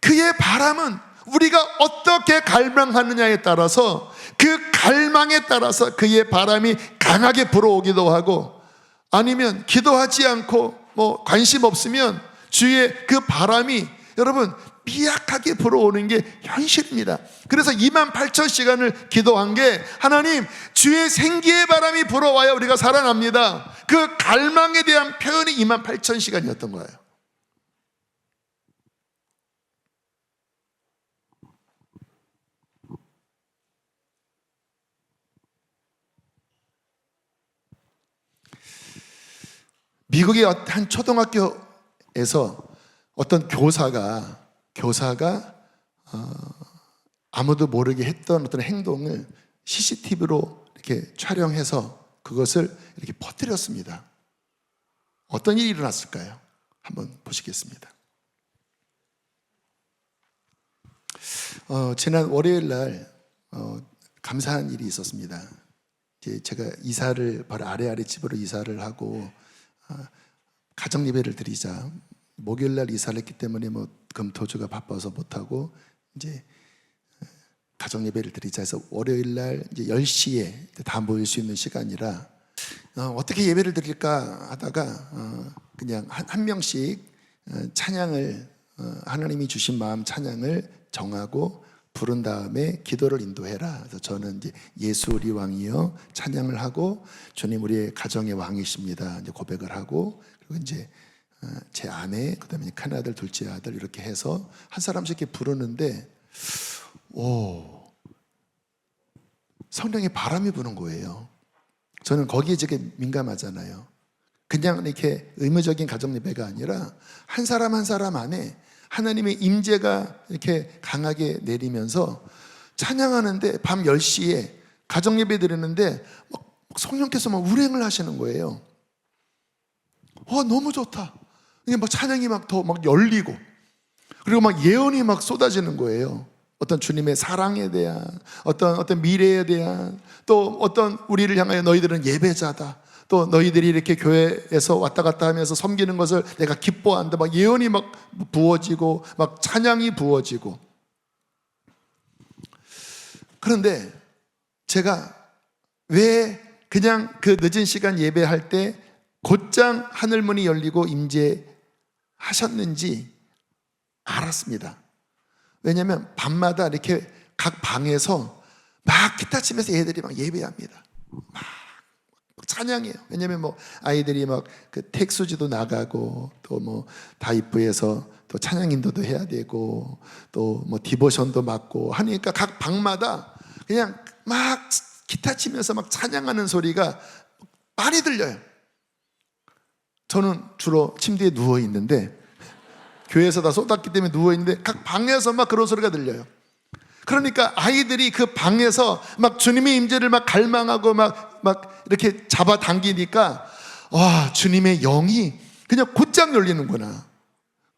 그의 바람은 우리가 어떻게 갈망하느냐에 따라서, 그 갈망에 따라서 그의 바람이 강하게 불어오기도 하고, 아니면 기도하지 않고 뭐 관심 없으면 주의 그 바람이 여러분 미약하게 불어오는 게 현실입니다. 그래서 28,000시간을 기도한 게, 하나님, 주의 생기의 바람이 불어와야 우리가 살아납니다. 그 갈망에 대한 표현이 28,000시간이었던 거예요. 미국의 한 초등학교에서 어떤 교사가 아무도 모르게 했던 어떤 행동을 CCTV로 이렇게 촬영해서 그것을 이렇게 퍼뜨렸습니다. 어떤 일이 일어났을까요? 한번 보시겠습니다. 지난 월요일 날 감사한 일이 있었습니다. 제가 이사를 바로 아래 집으로 이사를 하고 가정 예배를 드리자, 목요일 날 이사를 했기 때문에 뭐 금토주가 바빠서 못하고 이제 가정 예배를 드리자 해서 월요일 날 이제 10시에 다 모일 수 있는 시간이라 어떻게 예배를 드릴까 하다가 그냥 한 명씩 찬양을, 하나님이 주신 마음 찬양을 정하고 부른 다음에 기도를 인도해라. 그래서 저는 이제 예수 우리 왕이여 찬양을 하고, 주님 우리의 가정의 왕이십니다 이제 고백을 하고, 그리고 이제 제 아내, 그다음에 큰 아들, 둘째 아들 이렇게 해서 한 사람씩 이렇게 부르는데, 성령의 바람이 부는 거예요. 저는 거기에 되게 민감하잖아요. 그냥 이렇게 의무적인 가정 예배가 아니라 한 사람 한 사람 안에 하나님의 임재가 이렇게 강하게 내리면서 찬양하는데, 밤 10시에 가정 예배 드리는데 성령께서 막 운행을 하시는 거예요. 너무 좋다. 이게 막 찬양이 막 더 막 열리고, 그리고 막 예언이 막 쏟아지는 거예요. 어떤 주님의 사랑에 대한, 어떤 미래에 대한, 또 어떤 우리를 향하여 너희들은 예배자다, 또 너희들이 이렇게 교회에서 왔다 갔다 하면서 섬기는 것을 내가 기뻐한다, 막 예언이 막 부어지고 막 찬양이 부어지고. 그런데 제가 왜 그냥 그 늦은 시간 예배할 때 곧장 하늘문이 열리고 임재하셨는지 알았습니다. 왜냐하면 밤마다 이렇게 각 방에서 막 기타 치면서 애들이 막 예배합니다. 막 찬양해요. 왜냐하면 뭐 아이들이 막 그 택수지도 나가고 또 뭐 다이프에서 또 찬양 인도도 해야 되고 또 뭐 디보션도 맡고 하니까 각 방마다 그냥 막 기타 치면서 막 찬양하는 소리가 많이 들려요. 저는 주로 침대에 누워 있는데, 교회에서 다 쏟았기 때문에 누워 있는데 각 방에서 막 그런 소리가 들려요. 그러니까 아이들이 그 방에서 막 주님의 임재를 막 갈망하고 막 이렇게 잡아당기니까 와, 주님의 영이 그냥 곧장 열리는구나.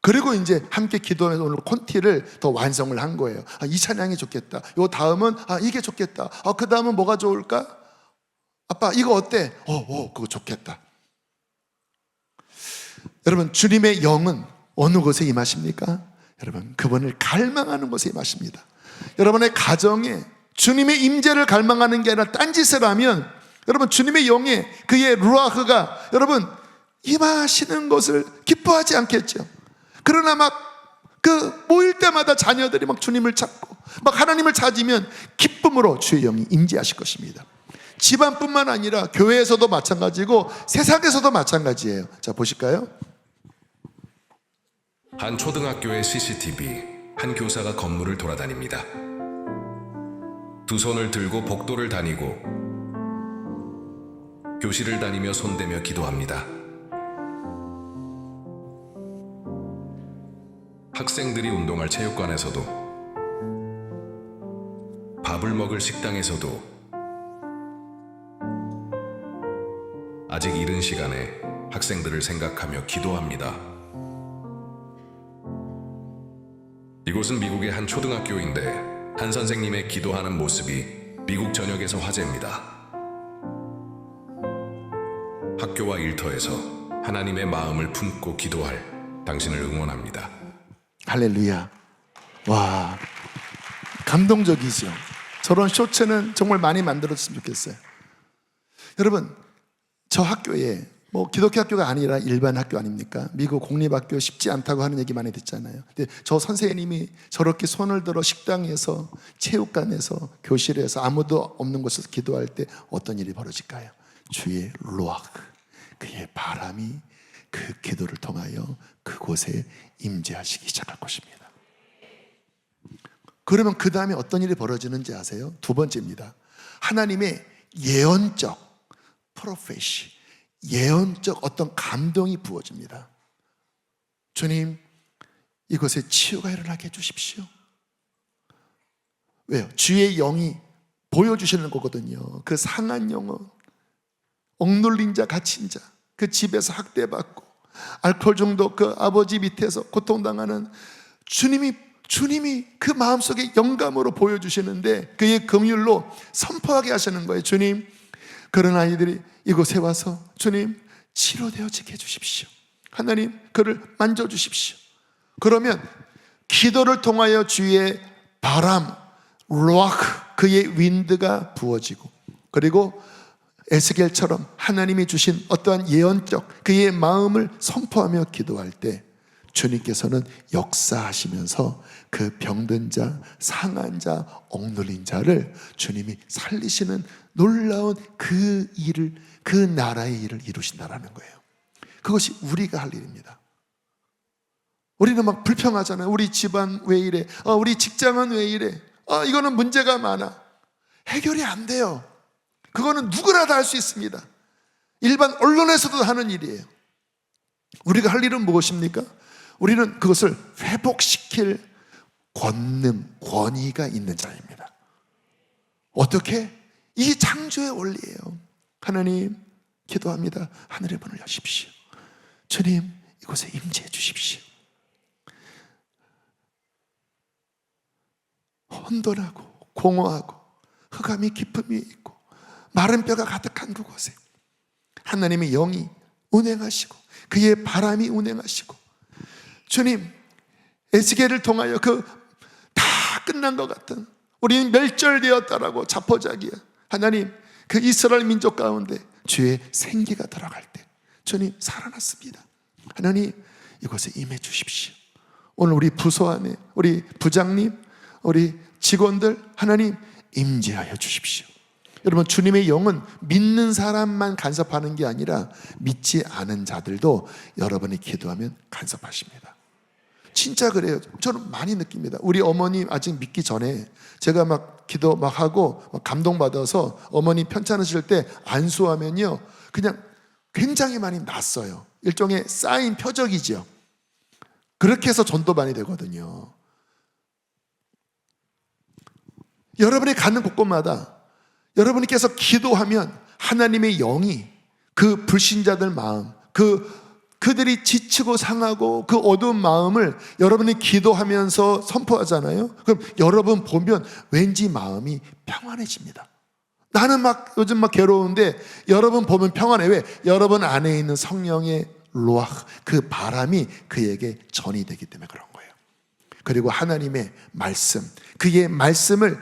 그리고 이제 함께 기도하면서 오늘 콘티를 더 완성을 한 거예요. 아, 이 찬양이 좋겠다. 요 다음은 이게 좋겠다. 그 다음은 뭐가 좋을까? 아빠 이거 어때? 그거 좋겠다. 여러분, 주님의 영은 어느 곳에 임하십니까? 여러분, 그분을 갈망하는 곳에 임하십니다. 여러분의 가정에 주님의 임재를 갈망하는 게 아니라 딴짓을 하면 여러분, 주님의 영에 그의 루아흐가 여러분 임하시는 것을 기뻐하지 않겠죠. 그러나 막 그 모일 때마다 자녀들이 막 주님을 찾고 막 하나님을 찾으면 기쁨으로 주의 영이 임재하실 것입니다. 집안뿐만 아니라 교회에서도 마찬가지고 세상에서도 마찬가지예요. 자, 보실까요? 한 초등학교의 CCTV, 한 교사가 건물을 돌아다닙니다. 두 손을 들고 복도를 다니고 교실을 다니며 손대며 기도합니다. 학생들이 운동할 체육관에서도, 밥을 먹을 식당에서도, 아직 이른 시간에 학생들을 생각하며 기도합니다. 이곳은 미국의 한 초등학교인데 한 선생님의 기도하는 모습이 미국 전역에서 화제입니다. 학교와 일터에서 하나님의 마음을 품고 기도할 당신을 응원합니다. 할렐루야. 와, 감동적이죠. 저런 쇼츠는 정말 많이 만들었으면 좋겠어요. 여러분, 저 학교에 뭐 기독교 학교가 아니라 일반 학교 아닙니까? 미국 공립학교 쉽지 않다고 하는 얘기 많이 듣잖아요. 근데 저 선생님이 저렇게 손을 들어 식당에서, 체육관에서, 교실에서 아무도 없는 곳에서 기도할 때 어떤 일이 벌어질까요? 주의 루아흐, 그의 바람이 그 기도를 통하여 그곳에 임재하시기 시작할 것입니다. 그러면 그 다음에 어떤 일이 벌어지는지 아세요? 두 번째입니다. 하나님의 예언적 프로페시, 예언적 어떤 감동이 부어집니다. 주님, 이곳에 치유가 일어나게 해주십시오. 왜요? 주의 영이 보여주시는 거거든요. 그 상한 영혼, 억눌린 자, 갇힌 자, 그 집에서 학대받고 알코올 중독 그 아버지 밑에서 고통당하는 주님이 그 마음속에 영감으로 보여주시는데 그의 긍휼로 선포하게 하시는 거예요. 주님, 그런 아이들이 이곳에 와서 주님 치료되어지게 해주십시오. 하나님, 그를 만져주십시오. 그러면 기도를 통하여 주의 바람, 루아흐, 그의 윈드가 부어지고, 그리고 에스겔처럼 하나님이 주신 어떠한 예언적 그의 마음을 선포하며 기도할 때 주님께서는 역사하시면서 그 병든 자, 상한 자, 억눌린 자를 주님이 살리시는 놀라운 그 일을, 그 나라의 일을 이루신다라는 거예요. 그것이 우리가 할 일입니다. 우리는 막 불평하잖아요. 우리 집안 왜 이래? 우리 직장은 왜 이래? 이거는 문제가 많아. 해결이 안 돼요. 그거는 누구나 다 할 수 있습니다. 일반 언론에서도 하는 일이에요. 우리가 할 일은 무엇입니까? 우리는 그것을 회복시킬 권능, 권위가 있는 자입니다. 어떻게? 이 창조의 원리예요. 하나님, 기도합니다. 하늘의 문을 여십시오. 주님, 이곳에 임재해 주십시오. 혼돈하고 공허하고 흑암이 깊음이 있고 마른 뼈가 가득한 그곳에 하나님의 영이 운행하시고 그의 바람이 운행하시고, 주님, 에스겔을 통하여 그 다 끝난 것 같은, 우리는 멸절되었다라고 자포자기야. 하나님, 그 이스라엘 민족 가운데 주의 생기가 들어갈 때 주님 살아났습니다. 하나님, 이곳에 임해 주십시오. 오늘 우리 부서 안에 우리 부장님, 우리 직원들 하나님 임재하여 주십시오. 여러분, 주님의 영은 믿는 사람만 간섭하는 게 아니라 믿지 않은 자들도 여러분이 기도하면 간섭하십니다. 진짜 그래요. 저는 많이 느낍니다. 우리 어머니 아직 믿기 전에 제가 막 기도 막 하고 막 감동받아서 어머니 편찮으실 때 안수하면요, 그냥 굉장히 많이 났어요. 일종의 쌓인 표적이죠. 그렇게 해서 전도 많이 되거든요. 여러분이 가는 곳곳마다 여러분께서 기도하면 하나님의 영이 그 불신자들 마음, 그들이 지치고 상하고 그 어두운 마음을 여러분이 기도하면서 선포하잖아요. 그럼 여러분 보면 왠지 마음이 평안해집니다. 나는 막 요즘 막 괴로운데 여러분 보면 평안해. 왜? 여러분 안에 있는 성령의 로아흐, 그 바람이 그에게 전이 되기 때문에 그런 거예요. 그리고 하나님의 말씀, 그의 말씀을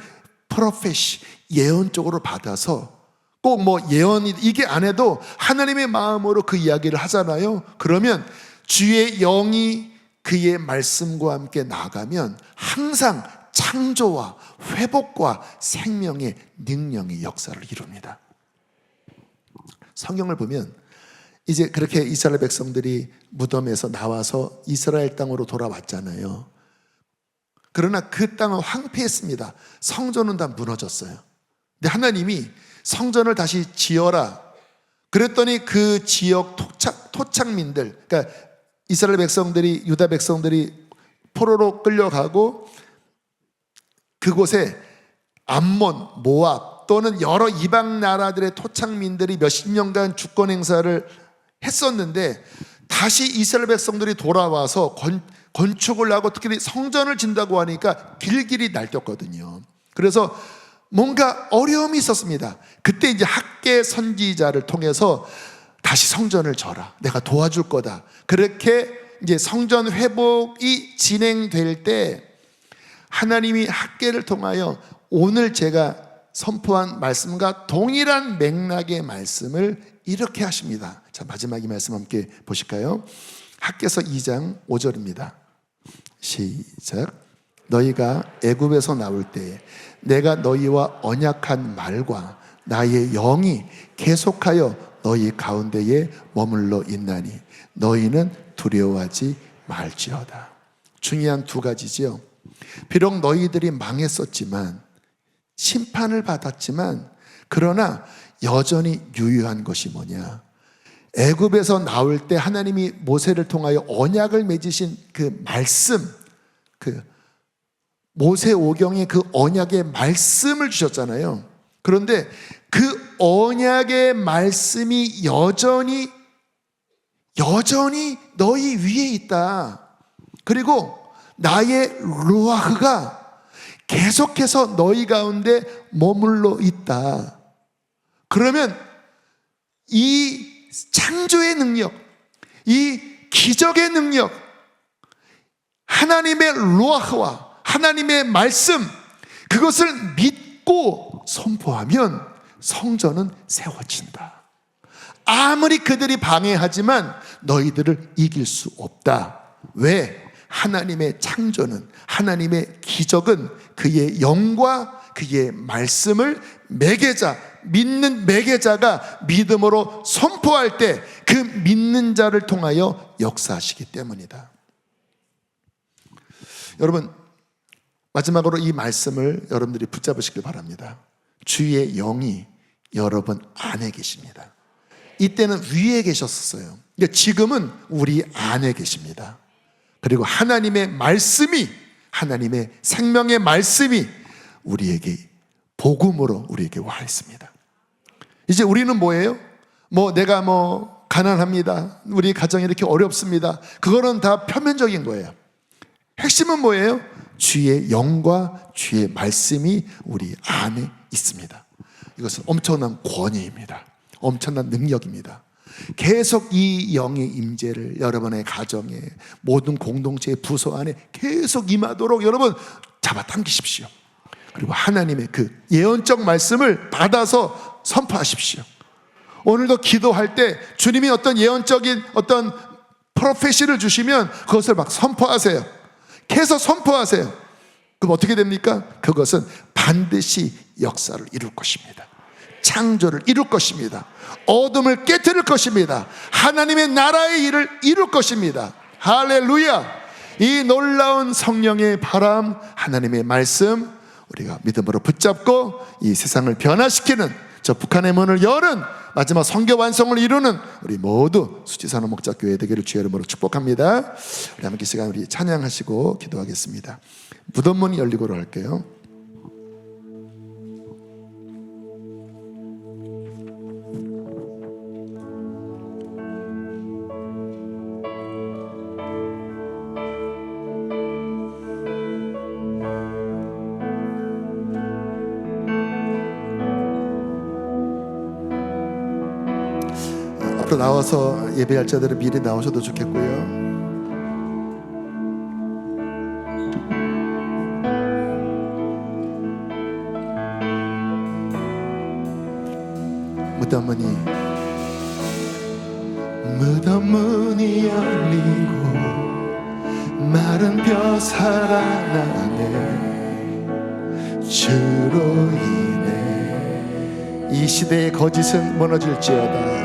프로페시, 예언적으로 받아서 꼭 뭐 예언이 이게 안 해도 하나님의 마음으로 그 이야기를 하잖아요. 그러면 주의 영이 그의 말씀과 함께 나가면 항상 창조와 회복과 생명의 능력의 역사를 이룹니다. 성경을 보면 이제 그렇게 이스라엘 백성들이 무덤에서 나와서 이스라엘 땅으로 돌아왔잖아요. 그러나 그 땅은 황폐했습니다. 성전은 다 무너졌어요. 근데 하나님이 성전을 다시 지어라. 그랬더니 그 지역 토착민들, 그러니까 이스라엘 백성들이, 유다 백성들이 포로로 끌려가고 그곳에 암몬, 모압 또는 여러 이방 나라들의 토착민들이 몇십 년간 주권 행사를 했었는데 다시 이스라엘 백성들이 돌아와서 건축을 하고 특히 성전을 짓는다고 하니까 길길이 날뛰었거든요. 그래서 뭔가 어려움이 있었습니다. 그때 이제 학개 선지자를 통해서 다시 성전을 져라. 내가 도와줄 거다. 그렇게 이제 성전 회복이 진행될 때 하나님이 학개를 통하여 오늘 제가 선포한 말씀과 동일한 맥락의 말씀을 이렇게 하십니다. 자, 마지막 이 말씀 함께 보실까요? 학개서 2장 5절입니다. 시작. 너희가 애굽에서 나올 때에 내가 너희와 언약한 말과 나의 영이 계속하여 너희 가운데에 머물러 있나니 너희는 두려워하지 말지어다. 중요한 두 가지지요. 비록 너희들이 망했었지만 심판을 받았지만 그러나 여전히 유효한 것이 뭐냐? 애굽에서 나올 때 하나님이 모세를 통하여 언약을 맺으신 그 말씀, 그 모세오경의 그 언약의 말씀을 주셨잖아요. 그런데 그 언약의 말씀이 여전히 너희 위에 있다. 그리고 나의 루아흐가 계속해서 너희 가운데 머물러 있다. 그러면 이 창조의 능력, 이 기적의 능력, 하나님의 루아흐와 하나님의 말씀, 그것을 믿고 선포하면 성전은 세워진다. 아무리 그들이 방해하지만 너희들을 이길 수 없다. 왜? 하나님의 창조는, 하나님의 기적은 그의 영과 그의 말씀을 매개자, 믿는 매개자가 믿음으로 선포할 때 그 믿는 자를 통하여 역사하시기 때문이다. 여러분, 마지막으로 이 말씀을 여러분들이 붙잡으시길 바랍니다. 주의 영이 여러분 안에 계십니다. 이때는 위에 계셨었어요. 지금은 우리 안에 계십니다. 그리고 하나님의 말씀이, 하나님의 생명의 말씀이 우리에게 복음으로 우리에게 와 있습니다. 이제 우리는 뭐예요? 내가 가난합니다. 우리 가정이 이렇게 어렵습니다. 그거는 다 표면적인 거예요. 핵심은 뭐예요? 주의 영과 주의 말씀이 우리 안에 있습니다. 이것은 엄청난 권위입니다. 엄청난 능력입니다. 계속 이 영의 임재를 여러분의 가정에, 모든 공동체의 부서 안에 계속 임하도록 여러분 잡아당기십시오. 그리고 하나님의 그 예언적 말씀을 받아서 선포하십시오. 오늘도 기도할 때 주님이 어떤 예언적인 어떤 프로페시를 주시면 그것을 막 선포하세요. 계속 선포하세요. 그럼 어떻게 됩니까? 그것은 반드시 역사를 이룰 것입니다. 창조를 이룰 것입니다. 어둠을 깨트릴 것입니다. 하나님의 나라의 일을 이룰 것입니다. 할렐루야. 이 놀라운 성령의 바람, 하나님의 말씀, 우리가 믿음으로 붙잡고 이 세상을 변화시키는, 저 북한의 문을 여는 마지막 성교 완성을 이루는 우리 모두 수지산업 목자교회 되기를 주의 이름으로 축복합니다. 우리 함께 시간 우리 찬양하시고 기도하겠습니다. 무덤 문이 열리고로 할게요. 앞으로 나와서 예배할 자들은 미리 나오셔도 좋겠고요. 무덤 문이 열리고 마른 뼈 살아나네. 주로 인해 이 시대의 거짓은 무너질지어다.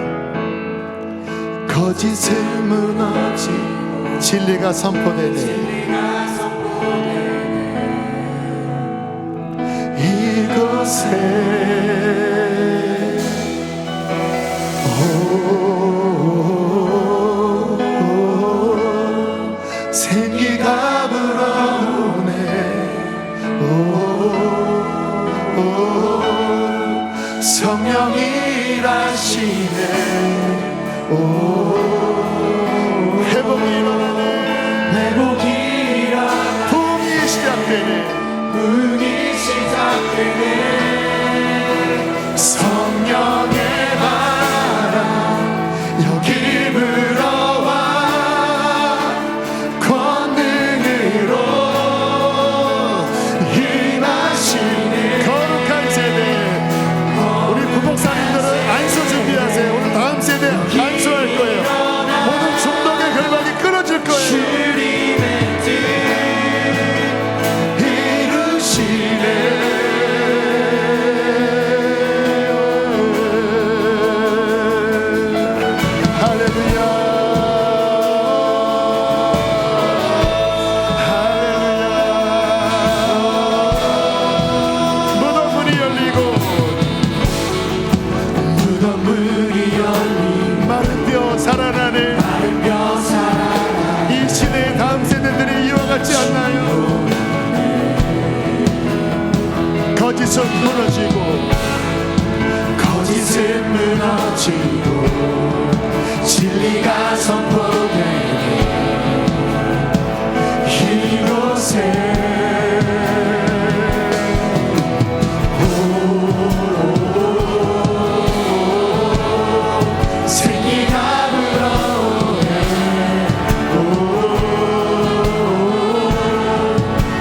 거짓은 무너지고 진리가 선포되네. 이곳에 생기가 불어오네. 성령이 일하시네. 회복이 일어나네. 회복이 일어나네. 부흥이 시작되네. 부흥이 시작되네. 성령의 바람 여기 불어와 권능으로 임하시네. 거룩한 세대, 우리 부목사님들은 안수 준비하세요. 오늘 다음 세대 안수할 거예요. 모든 중독의 결박이 끊어질 거예요. 주님의 뜻 이루시네. 할렐루야. 할렐루야. 무덤 문이 열리고 무덤 문이 열리고 마른 뼈 살아나네. 이 시대의 다음 세대들이 이와 같지 않나요? 거짓은 무너지고 거짓은 무너지고 진리가 선포되네. 이곳에 생기가 불어오네.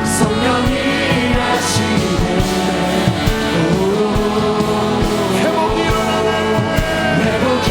성령이 일하시네. 회복이 일어나네. 회복이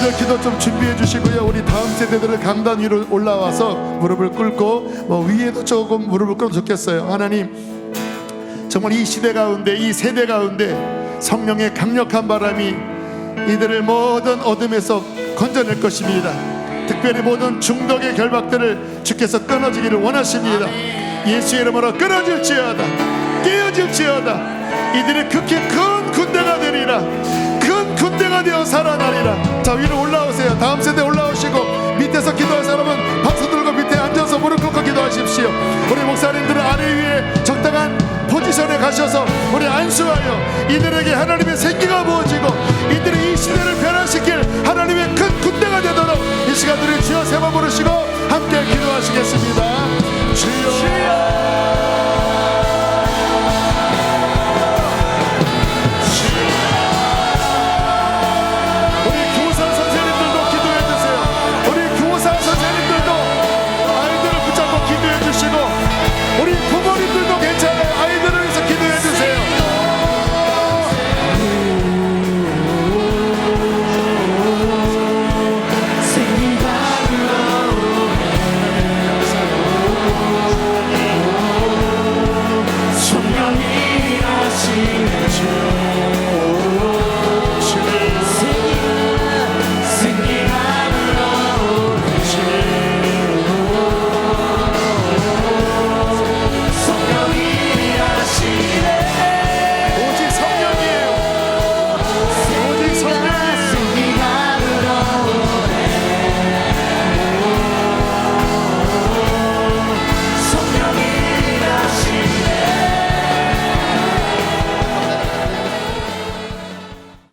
어머니들 기도 좀 준비해 주시고요. 우리 다음 세대들을 강단 위로 올라와서 무릎을 꿇고 위에도 조금 무릎을 꿇으면 좋겠어요. 하나님, 정말 이 시대 가운데, 이 세대 가운데 성령의 강력한 바람이 이들을 모든 어둠에서 건져낼 것입니다. 특별히 모든 중독의 결박들을 주께서 끊어지기를 원하십니다. 예수의 이름으로 끊어질지어다, 깨어질지어다. 이들이 극히 큰 군대가 되리라. 큰 군대가 되어 살아나리라. 자, 위로 올라오세요. 다음 세대 올라오시고, 밑에서 기도할 사람은 박수 들고 밑에 앉아서 무릎 꿇고 기도하십시오. 우리 목사님들은 아래 위에 적당한 포지션에 가셔서 우리 안수하여 이들에게 하나님의 생기가 부어지고 이들이 이 시대를 변화시킬 하나님의 큰 군대가 되도록 이 시간 우리 주여 세 번 부르시고 함께 기도하시겠습니다. 주여, 우리 부모님